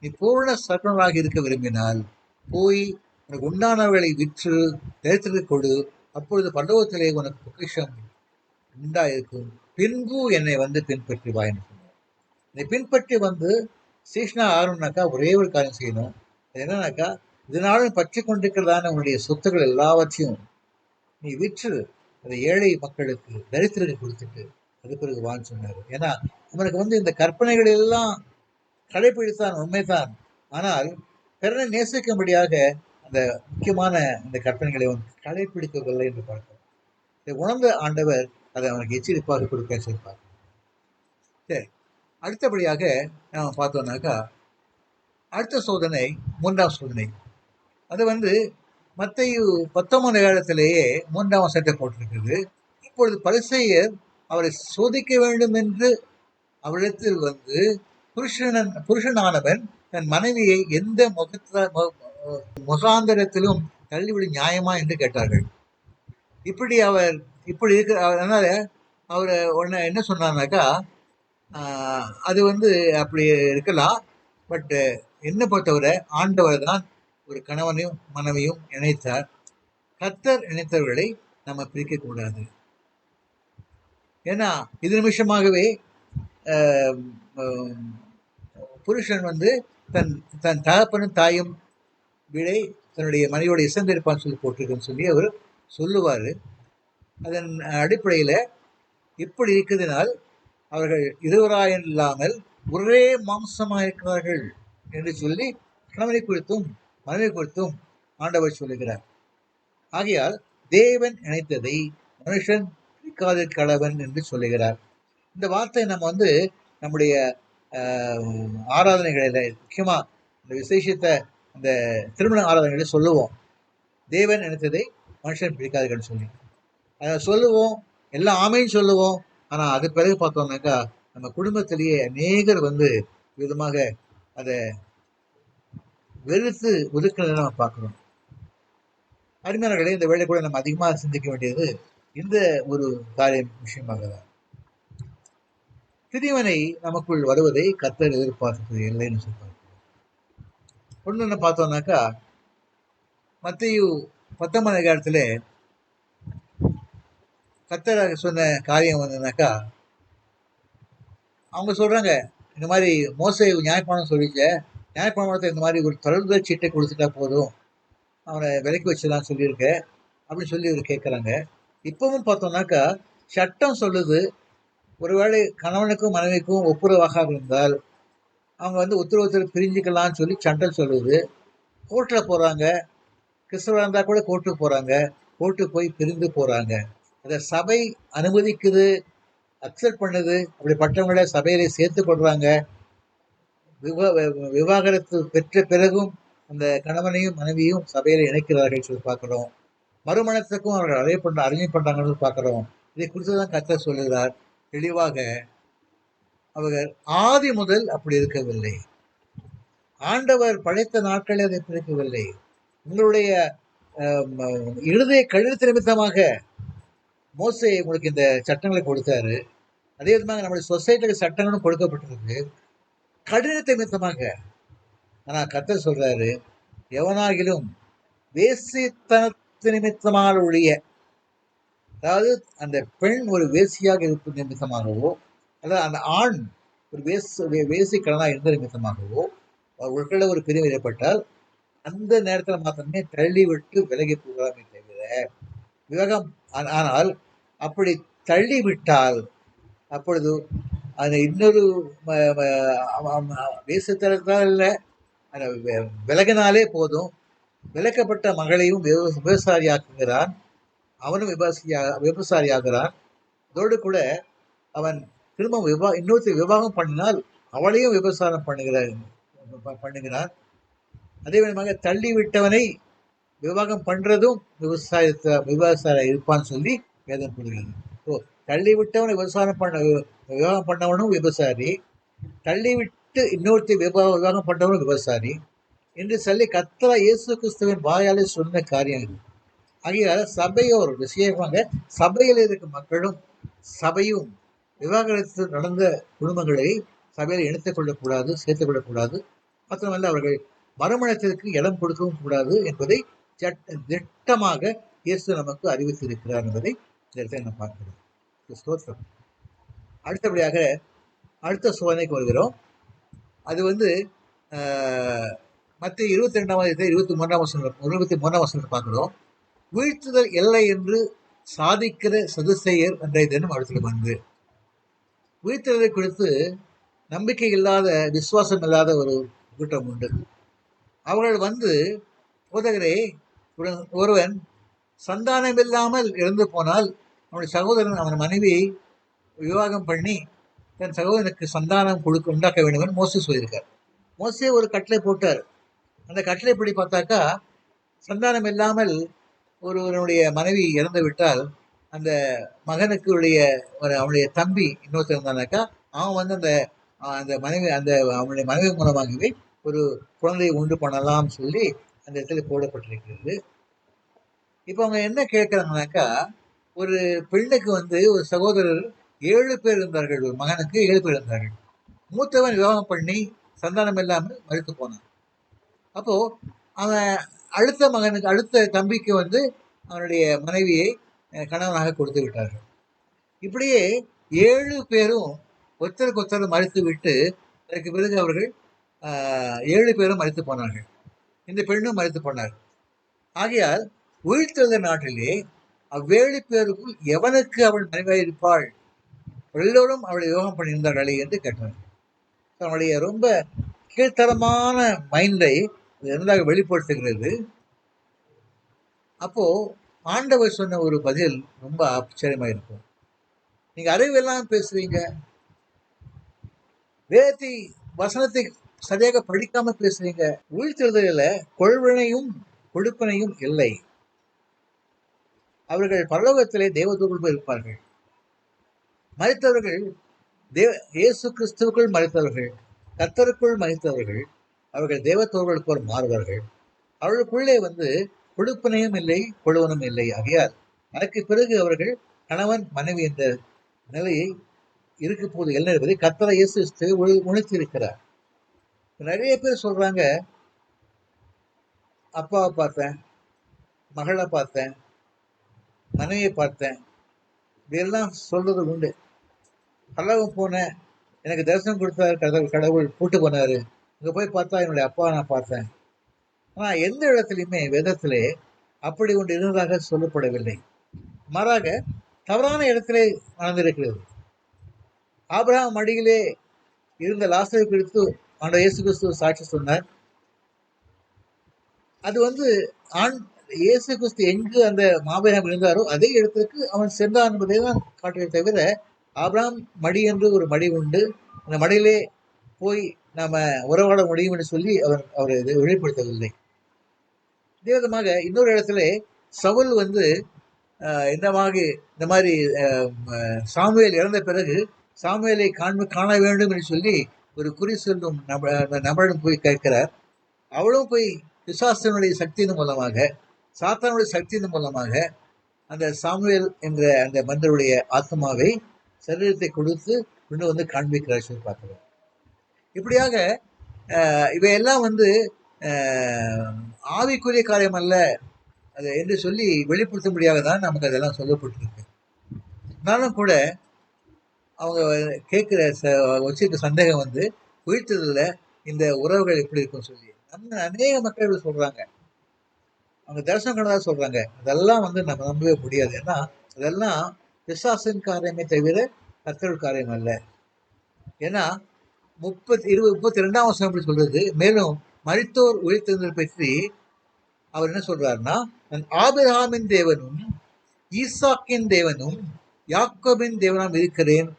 நீ பூர்ண சர்ப்பனாக இருக்க விரும்பினால் போய் உனக்கு உண்டானவர்களை விற்று தரித்திற்கு கொடு, அப்பொழுது பரலோகத்திலே உனக்கு பொக்கிஷம் உண்டாயிருக்கும், பின்பு என்னை வந்து பின்பற்றி வா என்று சொன்னார். என்னை பின்பற்றி வந்து சீஷ்ணா ஆகணும்னாக்கா ஒரே ஒரு காரியம் செய்யணும். அது என்னன்னாக்கா, இதனாலும் பற்றி கொண்டிருக்கிறதான உன்னுடைய சொத்துக்கள் எல்லாவற்றையும் நீ விற்று அதை ஏழை மக்களுக்கு தரித்திற்கு கொடுத்துட்டு அது பிறகு வான்னு சொன்னார். ஏன்னா அவனுக்கு வந்து இந்த கற்பனைகள் எல்லாம் கடைபிடித்தான், உண்மைதான். ஆனால் பிறனை நேசிக்கும்படியாக அந்த முக்கியமான இந்த கற்பனைகளை அவன் கடைபிடிக்கவில்லை என்று பார்க்கிறோம். இதை உணர்ந்த ஆண்டவர் அதை அவனுக்கு எச்சரிப்பாக கொடுக்க சொல்லிப்பார். சரி, அடுத்தபடியாக நாம் பார்த்தோம்னாக்கா, அடுத்த சோதனை 3ஆம் சோதனை. அது வந்து மத்தேயு 19 அதிகாரத்திலேயே 3ஆம் வசனத்தை போட்டிருக்கிறது. இப்பொழுது பரிசேயர் அவரை சோதிக்க வேண்டும் என்று அவரிடத்தில் வந்து, புருஷனானவன் தன் மனைவியை எந்த முகாந்தரத்திலும் தள்ளிவிட நியாயமா என்று கேட்டார்கள். இப்படி இருக்கிற அதனால அவர் உடனே என்ன சொன்னார்னாக்கா, அது வந்து அப்படி இருக்கலாம், பட் என்ன பொறுத்தவரை ஆண்டவர் தான் ஒரு கணவனையும் மனைவியும் இணைத்தார். கர்த்தர் இணைத்தவர்களை நம்ம பிரிக்க கூடாது. ஏன்னா இது நிமிஷமாகவே புருஷன் வந்து தன் தன் தகப்பனும் தாயும் விடை தன்னுடைய மனைவியோட இசைந்திருப்பான்னு சொல்லி போட்டிருக்குன்னு சொல்லி அவர் சொல்லுவார். அதன் அடிப்படையில் இப்படி இருக்கிறதுனால் அவர்கள் இருவராய் இல்லாமல் ஒரே மாம்சமாக இருக்கிறார்கள் என்று சொல்லி கணவனை குறித்தும் மனைவி குறித்தும் ஆண்டவர் சொல்லுகிறார். ஆகையால் தேவன் இணைத்ததை மனுஷன் பிரிக்காத கடவன் என்று சொல்லுகிறார். இந்த வார்த்தை நம்ம வந்து நம்முடைய ஆராதனைகளில் முக்கியமா இந்த விசேஷத்தை இந்த திருமண ஆராதனைகளை சொல்லுவோம். தேவன் இணைத்ததை மனுஷன் பிரிக்காதுன்னு சொல்லி அதை சொல்லுவோம், எல்லாம் ஆமைன்னு சொல்லுவோம். ஆனால் அது பிறகு பார்த்தோம்னாக்கா நம்ம குடும்பத்திலேயே அநேகர் வந்து விதமாக அதை வெறுத்து ஒதுக்கிறத நம்ம பார்க்குறோம். அருமையானவர்களே, இந்த வேலை கூட நம்ம அதிகமாக சிந்திக்க வேண்டியது இந்த ஒரு காரியம் விஷயமாக தான். திரிவனை நமக்குள் வருவதை கர்த்தர் எதிர்பார்த்தது இல்லைன்னு சொல்றாங்க. ஒன்று பார்த்தோம்னாக்கா மத்தேயு 19 அதிகாரத்துல கர்த்தர் சொன்ன காரியம் வந்துனாக்கா அவங்க சொல்றாங்க, இந்த மாதிரி மோசே நியாயப்பிரமாணம் சொல்லிச்ச, நியாயப்பிரமாணத்தை இந்த மாதிரி ஒரு தொடர்ந்து சீட்டை கொடுத்துட்டா போதும், அவனை விலைக்கு வச்சிடலாம் சொல்லியிருக்க அப்படின்னு சொல்லி இவர் கேட்குறாங்க. இப்பவும் பார்த்தோம்னாக்கா சட்டம் சொல்லுது, ஒருவேளை கணவனுக்கும் மனைவிக்கும் ஒப்புரவாக இருந்தால் அவங்க வந்து ஒருத்தர் பிரிஞ்சுக்கலாம்னு சொல்லி சட்டம் சொல்லுது. கோர்ட்டில் போகிறாங்க, கிறிஸ்தவராக இருந்தால் கூட கோர்ட்டுக்கு போகிறாங்க, கோர்ட்டுக்கு போய் பிரிந்து போகிறாங்க. அதை சபை அனுமதிக்குது, அக்செப்ட் பண்ணுது. அப்படிப்பட்டவங்கள சபையில சேர்த்து கொள்றாங்க. விவாகரத்து பெற்ற பிறகும் அந்த கணவனையும் மனைவியும் சபையில இணைக்கிறார்கள் சொல்லி பார்க்கிறோம். மறுமணத்துக்கும் அவர்கள் அறிஞை பண்றாங்கன்னு பார்க்கிறோம். இதை குறித்துதான் கர்த்தர் சொல்லுகிறார் தெளிவாக. அவர்கள் ஆதி முதல் அப்படி இருக்கவில்லை. ஆண்டவர் படைத்த நாட்களே அதை பிரிக்கவில்லை. உங்களுடைய இருதய கழுத்து நிமித்தமாக மோசே உங்களுக்கு இந்த சட்டங்களை கொடுத்தாரு. அதே விதமாக நம்முடைய சொசைட்டிக்கு சட்டங்களும் கொடுக்கப்பட்டிருக்கு கடினத்தை நிமித்தமாக. ஆனா கர்த்தர் சொல்றாரு, எவனாகிலும் வேசித்தனத்து நிமித்தமாக ஒழிய, அதாவது அந்த பெண் ஒரு வேசியாக இருப்பது நிமித்தமாகவோ அல்லது அந்த ஆண் ஒரு வேசிக்கடனாக இருந்த நிமித்தமாகவோ அவர்களுக்குள்ள ஒரு பிரிவு ஏற்பட்டால் அந்த நேரத்தில் மாத்திரமே தள்ளி விட்டு விலகி போகலாமே தவிர விவேகம். ஆனால் அப்படி தள்ளி விட்டால் அப்பொழுது அது இன்னொரு வேசத்தனத்தால் இல்லை, விலகினாலே போதும், விலக்கப்பட்ட மகளையும் விவசாயியாக்குகிறான், அவனும் விவசாயியாகிறான். அதோடு கூட அவன் திரும்ப இன்னொருத்தர் விவாகம் பண்ணினால் அவளையும் விவசாயம் பண்ணுகிறான். அதே விதமாக தள்ளிவிட்டவனை விவாகம் பண்றதும் விவசாய இருப்பான்னு சொல்லி வேதம் கூறுகிறது. தள்ளிவிட்டவனை விவாகம் பண்ணவனும் விபசாரி, தள்ளிவிட்டு இன்னொருத்தி விவாகம் பண்ணவனும் விபசாரி என்று சொல்லி கர்த்தர் இயேசு கிறிஸ்துவின் வாயாலே சொன்ன காரியம் இது. ஆகையால் சபையோர் விஷயமாக சபையில் இருக்கும் மக்களும் சபையும் விவாகரத்து நடந்த குடும்பங்களை சபையில் இணைத்துக் கொள்ளக்கூடாது, சேர்த்துக் கொள்ளக்கூடாது. மாத்திரமல்ல அவர்கள் மறுமணத்திற்கு இடம் கொடுக்கவும் கூடாது என்பதை திட்டமாக இயேசு நமக்கு அறிவித்திருக்கிறார் என்பதை இந்த இடத்துல நம்ம பார்க்கிறோம். அடுத்தபடியாக அடுத்த சோதனைக்கு வருகிறோம். அது வந்து மத்திய 22 23 வசனம் பார்க்கிறோம். வீழ்த்துதல் இல்லை என்று சாதிக்கிற சதுசேயர் என்ற தினம் அடுத்த வந்து வீழ்த்துதலை குறித்து நம்பிக்கை இல்லாத, விசுவாசம் இல்லாத ஒரு கூட்டம் உண்டு. அவர்கள் வந்து, போதகரே, ஒருவன் சந்தானம் இல்லாமல் இறந்து போனால் அவனுடைய சகோதரன் அவன் மனைவியை விவாகம் பண்ணி தன் சகோதரனுக்கு சந்தானம் உண்டாக்க வேண்டும் என்று மோசே சொல்லியிருக்கார். மோசே ஒரு கட்டளை போட்டார். அந்த கட்டளை படி பார்த்தாக்கா சந்தானம் இல்லாமல் ஒருவனுடைய மனைவி இறந்து விட்டால் அந்த மகனுக்கு அவனுடைய தம்பி இன்னொருத்தர் இருந்தானாக்கா அவன் வந்து அந்த மனைவி அவனுடைய மனைவி மூலமாகவே ஒரு குழந்தையை உண்டு பண்ணலாம் சொல்லி அந்த இடத்துல போடப்பட்டிருக்கிறது. இப்போ அவங்க என்ன கேட்குறாங்கனாக்கா, ஒரு பெண்ணுக்கு வந்து ஒரு சகோதரர் 7 பேர் இருந்தார்கள், ஒரு மகனுக்கு 7 பேர் இருந்தார்கள். மூத்தவன் விவாகம் பண்ணி சந்தானம் இல்லாமல் மறுத்து போனான். அப்போ அவன் அடுத்த தம்பிக்கு வந்து அவனுடைய மனைவியை கணவனாக கொடுத்து விட்டார்கள். இப்படியே 7 பேரும் ஒருத்தருக்கு ஒருத்தர் மறுத்து விட்டு அதற்கு பிறகு அவர்கள் 7 பேரும் மறுத்து போனார்கள். இந்த பெண்ணும் மறுத்து போனார். ஆகையால் உயிர்த்தெழுந்த நாட்டிலே அவ்வேழு பேருக்குள் எவனுக்கு அவள் மனைவியாயிருப்பாள், எல்லோரும் அவளை யோகம் பண்ணியிருந்தார்களே என்று கேட்டார். அவனுடைய ரொம்ப கீழ்த்தரமான மைண்டை நன்றாக வெளிப்படுத்துகிறது. அப்போ ஆண்டவர் சொன்ன ஒரு பதில் ரொம்ப ஆச்சரியமா இருக்கும். நீங்க அறிவெல்லாம் பேசுறீங்க, வேதத்தை வசனத்தை சரியாக படிக்காம பேசுறீங்க. உயிர்த்தெழுதலில் கொள்வனையும் கொடுப்பனையும் இல்லை. அவர்கள் பரலோகத்திலே தேவதூதர்கள் இருப்பார்கள். மரித்தவர்கள் இயேசு கிறிஸ்துவுக்குள் மரித்தவர்கள், கர்த்தருக்குள் மரித்தவர்கள், அவர்கள் தேவதூதர்களுக்கு மாறுவார்கள். அவர்களுக்குள்ளே கொடுப்பனையும் இல்லை, கொழுவனும் இல்லை. ஆகையால் அதற்கு பிறகு அவர்கள் கணவன் மனைவி என்ற நிலையை இருக்க போது என்ன என்பதை கர்த்தர் இயேசு கிறிஸ்து உணர்த்தி இருக்கிறார். நிறைய பேர் சொல்றாங்க, அப்பாவை பார்த்தேன், மகளை பார்த்தேன், மனைவியை பார்த்தேன், இதெல்லாம் சொல்றது உண்டு. பல்லவம் போனேன், எனக்கு தரிசனம் கொடுத்தாரு கடவுள் கூட்டு போனாரு, அங்க போய் பார்த்தா என்னுடைய அப்பாவை நான் பார்த்தேன். ஆனா எந்த இடத்துலையுமே வேதத்திலே அப்படி ஒன்று இருந்ததாக சொல்லப்படவில்லை. மாறாக தவறான இடத்திலே நடந்திருக்கிறது. ஆபிரகாம் மடியிலே இருந்த லாசரை குறித்து ஆண்டவர் இயேசு கிறிஸ்து சாட்சி சொன்னார். அது இயேசு கிறிஸ்து எங்கு அந்த மாபெரும் இருந்தாரோ அதே இடத்திற்கு அவன் சென்றான் என்பதை தான் காட்டுவதை தவிர, ஆபிரகாம் மடி என்று ஒரு மடி உண்டு, அந்த மடியிலே போய் நாம உறவாட முடியும் என்று சொல்லி அவர் இதை வெளிப்படுத்தவில்லை. இதே விதமாக இன்னொரு இடத்துல சவுல் இந்த மாதிரி சாமுவேல் இறந்த பிறகு சாமுவேலை காண வேண்டும் என்று சொல்லி ஒரு குறி சொல்லும் நபரிடம் போய் கேட்கிறார். அவளும் போய் பிசாசனுடைய சக்தியின் மூலமாக, சாத்தானுடைய சக்தியின் மூலமாக அந்த சாமுவேல் என்ற அந்த மனிதருடைய ஆத்மாவை சரீரத்தை கொடுத்து கொண்டு காண்பிக்கிறார் சொல்லி பார்க்கிறோம். இப்படியாக இவையெல்லாம் ஆவிக்குரிய காரியம் அல்ல அது என்று சொல்லி வெளிப்படுத்தும்படியாக தான் நமக்கு அதெல்லாம் சொல்லப்பட்டிருக்கு. ஆனாலும் கூட அவங்க கேட்கிற வச்சிருக்க சந்தேகம் உயிர்த்ததுல இந்த உறவுகள் எப்படி இருக்கும் சொல்லி நம்ம அநேக மக்கள் சொல்றாங்க, அவங்க தரிசனம் கண்டதாக சொல்றாங்க. அதெல்லாம் நம்ம நம்பவே முடியாது. ஏன்னா அதெல்லாம் பிசாசின் காரியமே தவிர கர்த்தருடைய காரியம் அல்ல. ஏன்னா 32 வசனம் அப்படி சொல்றது. மேலும் மரித்தோர் உயிர்த்தெழுதல் பற்றி அவர் என்ன சொல்றாருன்னா, ஆபிரகாமின் தேவனும் ஈசாக்கின் தேவனும் யாக்கோபின் தேவனாம் இருக்கிறேன்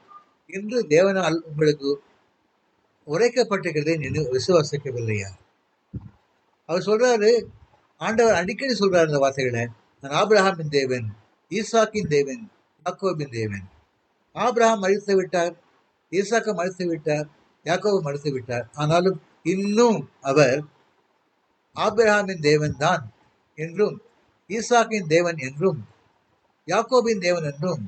என்று தேவனால் உங்களுக்கு உரைக்கப்பட்டிருக்கிறதை விசுவாசிக்கவில்லையா? அவர் சொல்றாரு, ஆண்டவர் அடிக்கடி சொல்றாரு இந்த வார்த்தைகளை, நான் ஆபிரகாமின் தேவன், ஈசாக்கின் தேவன், யாக்கோபின் தேவன். ஆபிரகாம் மறித்து விட்டார், ஈசாக்கை மறித்து விட்டார், யாக்கோபு மறுத்து விட்டார். ஆனாலும் இன்னும் அவர் ஆபிரகாமின் தேவன் தான் என்றும், ஈசாக்கின் தேவன் என்றும், யாக்கோபின் தேவன் என்றும்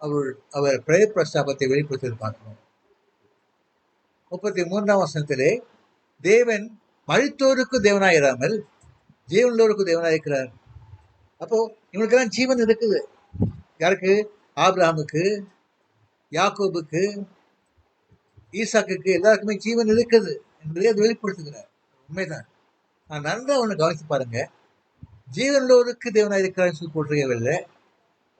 அவர் பிரேய பிரஸ்தாபத்தை வெளிப்படுத்தி பார்க்கிறோம். 33 வசனத்திலே தேவன் மரித்தோருக்கு தேவனாயிராமல் ஜீவனுள்ளோருக்கு தேவனாயிருக்கிறார். அப்போ இவங்களுக்கெல்லாம் ஜீவன் இருக்குது. யாருக்கு? ஆபிரகாமுக்கு, யாக்கோபுக்கு, ஈசாக்குக்கு, எல்லாருக்குமே ஜீவன் இருக்குது என்பதை அது வெளிப்படுத்துகிறார். உண்மைதான். நான் நன்றாக ஒன்று கவனித்து பாருங்க. ஜீவனுள்ளோருக்கு தேவனாக இருக்கிறார் சொல்லி போட்டிருக்கவில்லை,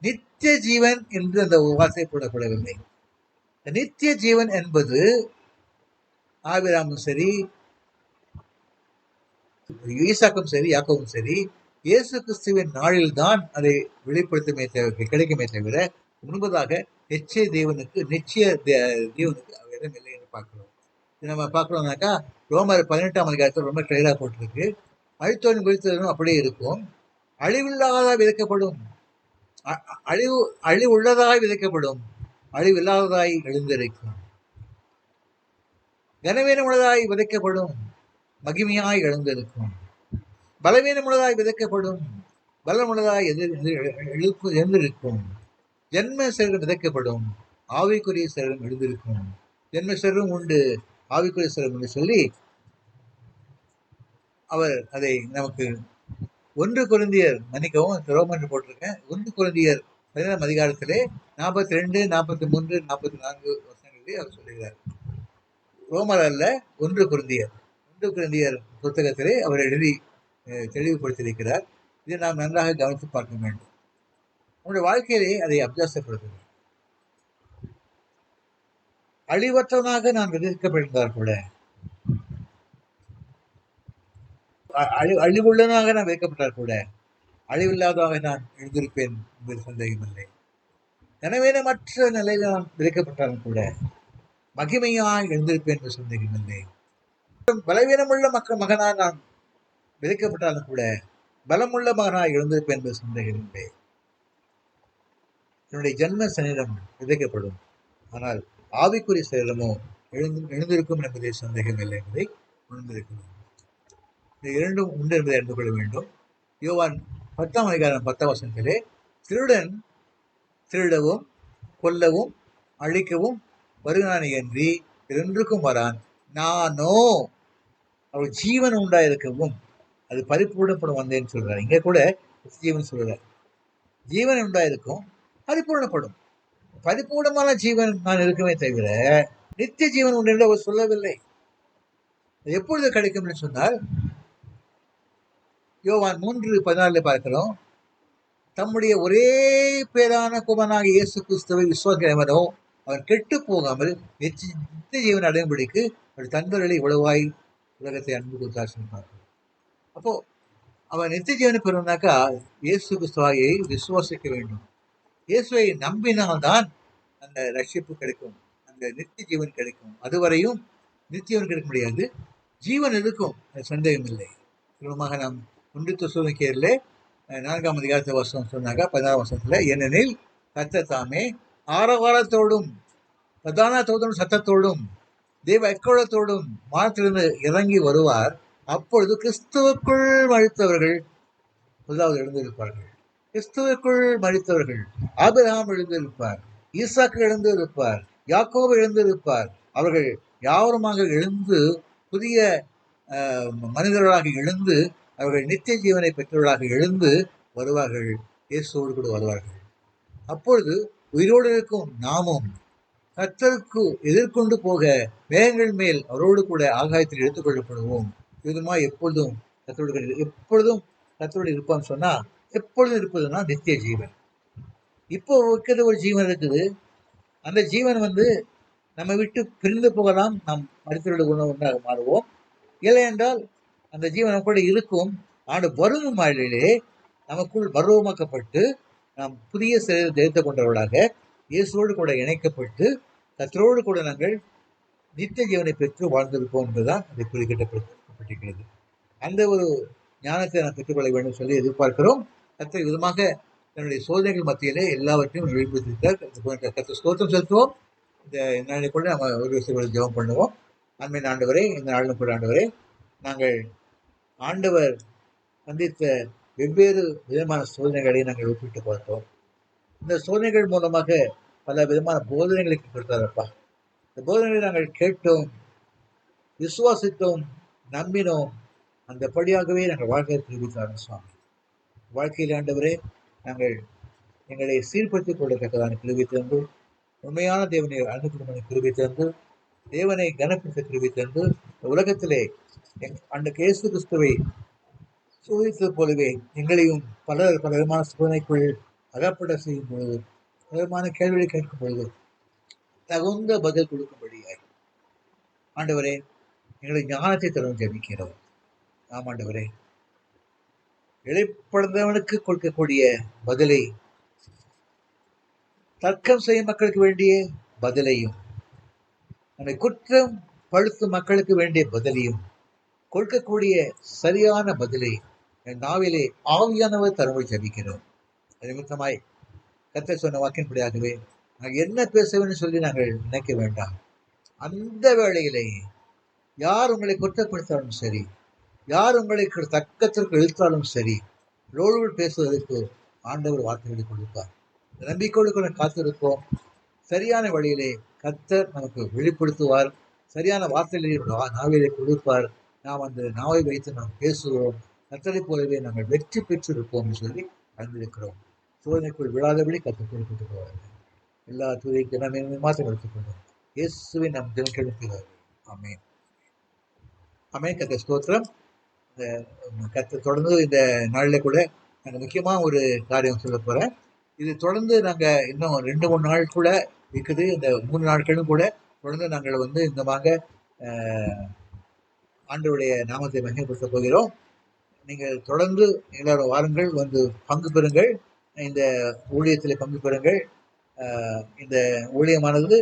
நித்திய ஜீவன் என்று அந்த வார்த்தை போடப்படவில்லை. நித்திய ஜீவன் என்பது ஆபிரகாமும் சரி, ஈசாக்கும் சரி, யாக்கோவும் சரி, இயேசு கிறிஸ்துவின் நாளில் தான் அதை வெளிப்படுத்துமே கிடைக்குமே தவிர முன்பதாக நிச்சய ஜீவனுக்கு இடம் இல்லை என்று பார்க்கிறோம். நம்ம பார்க்கிறோம்னாக்கா ரோமர் 18ஆம் அதிகாரத்தில் ரொம்ப கிளியரா போட்டிருக்கு. அழித்தோன் குறித்ததும் அப்படியே இருக்கும். அழிவில்லாததாக விதைக்கப்படும், அழிவு உள்ளதாய் விதைக்கப்படும், அழிவில்லாததாய் எழுந்திருக்கும். கனவீனமுள்ளதாய் விதைக்கப்படும், மகிமையாய் எழுந்திருக்கும். பலவீனமுள்ளதாய் விதைக்கப்படும், பலமுள்ளதாய் எழுந்திருக்கும். ஜென்ம சரீரம் விதைக்கப்படும், ஆவிக்குரிய சரீரம் எழுந்திருக்கும். ஜென்ம சரீரம் உண்டு, ஆவிக்குரிய சரீரம் என்று சொல்லி அவர் அதை நமக்கு 1 கொரிந்தியர், மன்னிக்கவும் ரோமன் போட்டிருக்கேன், 1 கொரிந்தியர் 17ஆம் அதிகாரத்திலே 42, 43, 44 வசனங்களிலே அவர் சொல்லுகிறார். ரோமர் அல்ல, 1 குருந்தியர் புத்தகத்திலே அவர் எழுதி தெளிவுபடுத்தியிருக்கிறார். இதை நாம் நன்றாக கவனித்து பார்க்க வேண்டும். நம்முடைய வாழ்க்கையிலே அதை அபியாசப்படுத்துங்கள். அழிவற்றவனாக நான் விதிக்கப்பட்டிருந்தால் கூட, அழிவுள்ளவனாக நான் விதிக்கப்பட்டால் கூட, அழிவில்லாதவனாக நான் எழுந்திருப்பேன் என்பது சந்தேகமில்லை. கனவீனமற்ற நிலையில் நான் விதிக்கப்பட்டாலும் கூட மகிமையாய் எழுந்திருப்பேன் என்று சந்தேகமில்லை. பலவீனமுள்ள மகனாக நான் விதிக்கப்பட்டாலும் கூட பலமுள்ள மகனாய் எழுந்திருப்பேன் என்பது சந்தேகமில்லை. என்னுடைய ஜன்ம சரீரம் விதைக்கப்படும், ஆனால் ஆவிக்குரிய சரீரமோ எழுந்திருக்கும் என்பதை சந்தேகமில்லை என்பதை உணர்ந்திருக்கிறோம். இந்த இரண்டும் உண்டு என்பதை அறிந்து கொள்ள வேண்டும். யோவான் 10ஆம் அதிகாரம் 10ஆம் வசனத்திலே, திருடன் திருடவும் கொல்லவும் அழிக்கவும் வருகிறானே என்று என்றுக்கும் வரான், நானோ அவர் ஜீவன் உண்டாயிருக்கவும் அது பரிபூர்ணப்படும் வந்தேன்னு சொல்றாரு. இங்க கூட ஜீவன் சொல்ற ஜீவன் உண்டாயிருக்கும், பரிபூர்ணப்படும். பரிபூர்ணமான ஜீவன் நான் இருக்குமே தவிர நித்திய ஜீவன் உண்டு என்று அவர் சொல்லவில்லை. எப்பொழுது கிடைக்கும் என்று சொன்னால், யோவான் 3:14 பார்க்கிறோம், தம்முடைய ஒரே பேரான குமாரனாக இயேசு கிறிஸ்துவை விசுவாசிக்கிறவனோ அவன் கெட்டு போகாமல் நித்திய ஜீவன் அடையும்படிக்கு அவர் தந்தர்களை இவ்வளவாய் உலகத்தை அன்பு கொடுத்தார் சொன்னார். அப்போ அவன் நித்திய ஜீவனை பெறுவனாக்கா இயேசு கிறிஸ்துவை விசுவாசிக்க வேண்டும். இயேசுவை நம்பினால்தான் அந்த ரட்சிப்பு கிடைக்கும், அந்த நித்திய ஜீவன் கிடைக்கும். அதுவரையும் நித்தியவன் கிடைக்க முடியாது. ஜீவன் இருக்கும், சந்தேகம் இல்லை. சுலபமாக நாம் 1 தெசலோனிக்கேயரிலே 4ஆம் அதிகாரத்தை வசனம் சொன்னாங்க 16ஆம் வசனத்துல, ஏனெனில் கர்த்தர் தாமே ஆரவாரத்தோடும் பிரதான தூதன் சத்தத்தோடும் தேவ எக்கோலத்தோடும் வானத்திலிருந்து இறங்கி வருவார். அப்பொழுது கிறிஸ்துவுக்குள் மரித்தவர்கள் முதலாவது எழுந்திருப்பார்கள். கிறிஸ்துவுக்குள் மரித்தவர்கள் ஆபிரகாம் எழுந்திருப்பார், ஈசாக்கு எழுந்திருப்பார், யாக்கோபு எழுந்திருப்பார். அவர்கள் யாவருமாக எழுந்து புதிய மனிதர்களாக எழுந்து அவர்கள் நித்திய ஜீவனை பெற்றவர்களாக எழுந்து வருவார்கள், இயேசுவோடு கூட வருவார்கள். அப்பொழுது உயிரோடு இருக்கும் நாமும் கர்த்தருக்கு எதிர்கொண்டு போக மேகங்கள் மேல் அவரோடு கூட ஆகாயத்தில் எடுத்துக் கொள்ளப்படுவோம். இதுமா எப்பொழுதும் கர்த்தரோடு இருப்பான்னு சொன்னா, எப்பொழுதும் இருப்பதுன்னா நித்திய ஜீவன். இப்போ இருக்கிற ஒரு ஜீவன் இருக்குது, அந்த ஜீவன் நம்ம விட்டு பிரிந்து போகலாம், நாம் மனிதர்களோட ஒன்றாக மாறுவோம். இல்லை என்றால் அந்த ஜீவன் நமக்குள்ள இருக்கும். ஆனால் வரும் நாளிலே நமக்குள் பருவமாக்கப்பட்டு நாம் புதிய செயலை ஜெயித்து கொண்டவர்களாக இயேசுவோடு கூட இணைக்கப்பட்டு கர்த்தரோடு கூட நாங்கள் நித்திய ஜீவனை பெற்று வாழ்ந்திருப்போம் என்பதுதான் அதை குறிப்பிட்டிருக்கிறது. அந்த ஒரு ஞானத்தை நாம் பெற்றுக்கொள்ள வேண்டும் சொல்லி எதிர்பார்க்கிறோம். கர்த்தர் விதமாக தன்னுடைய சோதனைகள் மத்தியிலே எல்லாவற்றையும் வெளிப்படுத்தியிருக்கார். கர்த்தர் ஸ்தோத்திரம் செலுத்துவோம். இந்த நாளை கூட நம்ம ஒரு விஷயங்களை ஜெபம் பண்ணுவோம். அன்பின் ஆண்டவரே, இந்த நாளிலும் கூட ஆண்டவரே, நாங்கள் ஆண்டவர் சந்தித்த வெவ்வேறு விதமான சோதனைகளை நாங்கள் ஒப்பிட்டு பார்த்தோம். இந்த சோதனைகள் மூலமாக பல விதமான போதனைகளை கொடுத்தாரப்பா. இந்த போதனைகளை நாங்கள் கேட்டோம், விசுவாசித்தோம், நம்பினோம். அந்த படியாகவே நாங்கள் வாழ்க்கையை தெரிவித்தாரோம் சுவாமி. வாழ்க்கையில் ஆண்டவரே, நாங்கள் எங்களை சீர்படுத்திக் கொள்ளத்தக்கதான கிருபை தந்து, உண்மையான தேவனை அனுப்பின கிருபை தந்து, தேவனை கனப்படுத்த கிருபை தந்து, உலகத்திலே அன்றைக்கு இயேசு கிறிஸ்துவை சோதித்தது போலவே எங்களையும் பல விதமான சோதனைக்குள் அகப்பட செய்யும் பொழுது, விதமான கேள்விகளை கேட்கும் பொழுது தகுந்த பதில் கொடுக்கும்படியாய் ஆண்டவரே எங்களை ஞானத்தை தரும் ஜெபிக்கிறோம். ஆம் ஆண்டவரே, இழைப்படைந்தவனுக்கு கொடுக்கக்கூடிய பதிலை, தர்க்கம் செய்யும் மக்களுக்கு வேண்டிய பதிலையும், நம்மை குற்றம் படுத்தும் மக்களுக்கு வேண்டிய பதிலையும் கொடுக்கக்கூடிய சரியான பதிலை என் நாவிலே ஆவியானவர் தரும்படி ஜெபிக்கிறோம். அது நிமித்தமாய் கர்த்தர் சொன்ன வாக்கின்படியாகவே நாங்கள் என்ன பேச வேண்டும் சொல்லி நாங்கள் நினைக்க வேண்டாம். அந்த வேளையிலே யார் உங்களை குற்றப்படுத்தாலும் சரி, யார் உங்களை தர்க்கத்திற்கு இழுத்தாலும் சரி, ரோடு பேசுவதற்கு ஆண்டவர் வார்த்தைகளை கொடுப்பார். நம்பிக்கையோடு காத்திருப்போம். சரியான வழியிலே கர்த்தர் நமக்கு வெளிப்படுத்துவார். சரியான வார்த்தைகளை நாவிலே கொடுப்பார். நாம் அந்த நாவை வைத்து நாம் பேசுவோம். கர்த்தரை போலவே நாங்கள் வெற்றி பெற்று இருப்போம் சொல்லி அறிந்திருக்கிறோம். சோதனைக்குள் விழாதபடி கர்த்தர் குறிப்பிட்டு போவார்கள். எல்லா துதிக்கு நாம் மாற்றம் எடுத்துக்கொண்டோம். இயேசுவை நாம் தினம் கெடுக்கிறார். ஆமென். ஆமென். கர்த்தர் ஸ்தோத்திரம். கர்த்தர் தொடர்ந்து இந்த நாளில் கூட நாங்கள் முக்கியமாக ஒரு காரியம் சொல்ல போகிறேன். இது தொடர்ந்து நாங்கள் இன்னும் 2-3 நாள் கூட இருக்குது. இந்த 3 நாட்களும் கூட தொடர்ந்து நாங்கள் வந்து இந்தமாக ஆண்டவருடைய நாமத்தை மகிமைப்படுத்த போகிறோம். நீங்கள் தொடர்ந்து எல்லாரும் வாருங்கள், வந்து பங்கு பெறுங்கள், இந்த ஊழியத்தில் பங்கு பெறுங்கள். இந்த ஊழியமானது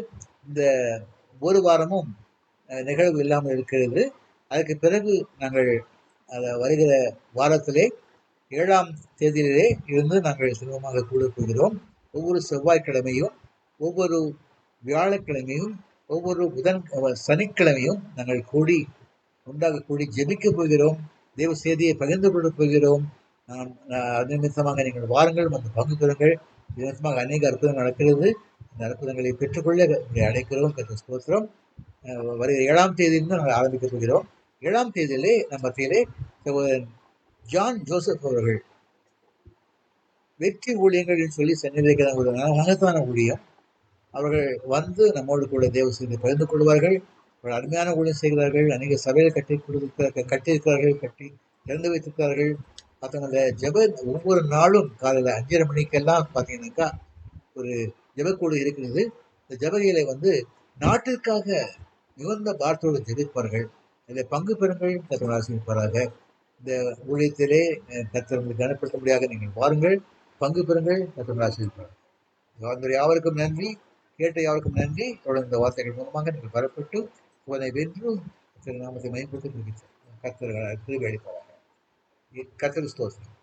இந்த ஒரு வாரமும் நிகழ்வு இல்லாமல் இருக்கிறது. அதற்கு பிறகு நாங்கள் வருகிற வாரத்திலே 7ஆம் தேதியிலே இருந்து நாங்கள் சிரமமாக கூட போகிறோம். ஒவ்வொரு செவ்வாய்க்கிழமையும், ஒவ்வொரு வியாழக்கிழமையும், ஒவ்வொரு சனிக்கிழமையும் நாங்கள் ஒன்றாக கூடி ஜெபிக்க போகிறோம். தேவ செய்தியை பகிர்ந்து கொள்ள போகிறோம். அது நிமித்தமாக நீங்கள் வாருங்கள், வந்து பங்கு பெறுங்கள். இது நிமித்தமாக அநேக அற்புதங்கள் நடக்கிறது. இந்த அற்புதங்களை பெற்றுக்கொள்ள அழைக்கிறோம். கர்த்தர் ஸ்தோத்திரம். வருகிற 7ஆம் தேதியிலிருந்து நாங்கள் ஆரம்பிக்க போகிறோம். 7ஆம் தேதியிலே நம் மத்தியிலே ஜான் ஜோசப் அவர்கள் வெற்றி ஊழியங்கள் என்று சொல்லி சென்னையில் ஒரு மகத்தான ஊழியம். அவர்கள் வந்து நம்மோடு கூட தேவ செய்தியை பகிர்ந்து கொள்வார்கள். அவர்கள் அருமையான ஊழியம் செய்கிறார்கள். அநேக சபையில் கட்டியிருக்கிறார்கள், கட்டி திறந்து வைத்திருக்கிறார்கள். மற்றவங்க ஒவ்வொரு நாளும் காலையில் 5:30 மணிக்கெல்லாம் பார்த்தீங்கன்னாக்கா ஒரு ஜெபக்கூடு இருக்கிறது. இந்த ஜெபகையில வந்து நாட்டிற்காக மிகுந்த பாரத்தோடு ஜெபிப்பார்கள். இதில் பங்கு பெறுங்கள். கர்த்தர் ஆசீர்வதிப்பாராக. இந்த ஊழியத்திலே கர்த்தர் உங்களுக்கு கனப்படுத்தும்படியாக நீங்கள் வாருங்கள், பங்கு பெறுங்கள். கர்த்தர் ஆசீர்வதிப்பார். யாவருக்கும் நன்றி. கேட்ட யாருக்கும் நன்றி. தொடர்ந்து இந்த வார்த்தைகள் மூலமாக நீங்கள் பெறப்பட்டு உங்களை வென்று நாமத்தை மேம்படுத்தி கர்த்தர் கிருபை அளிப்பாராக. கர்த்தர் ஸ்தோத்திரம்.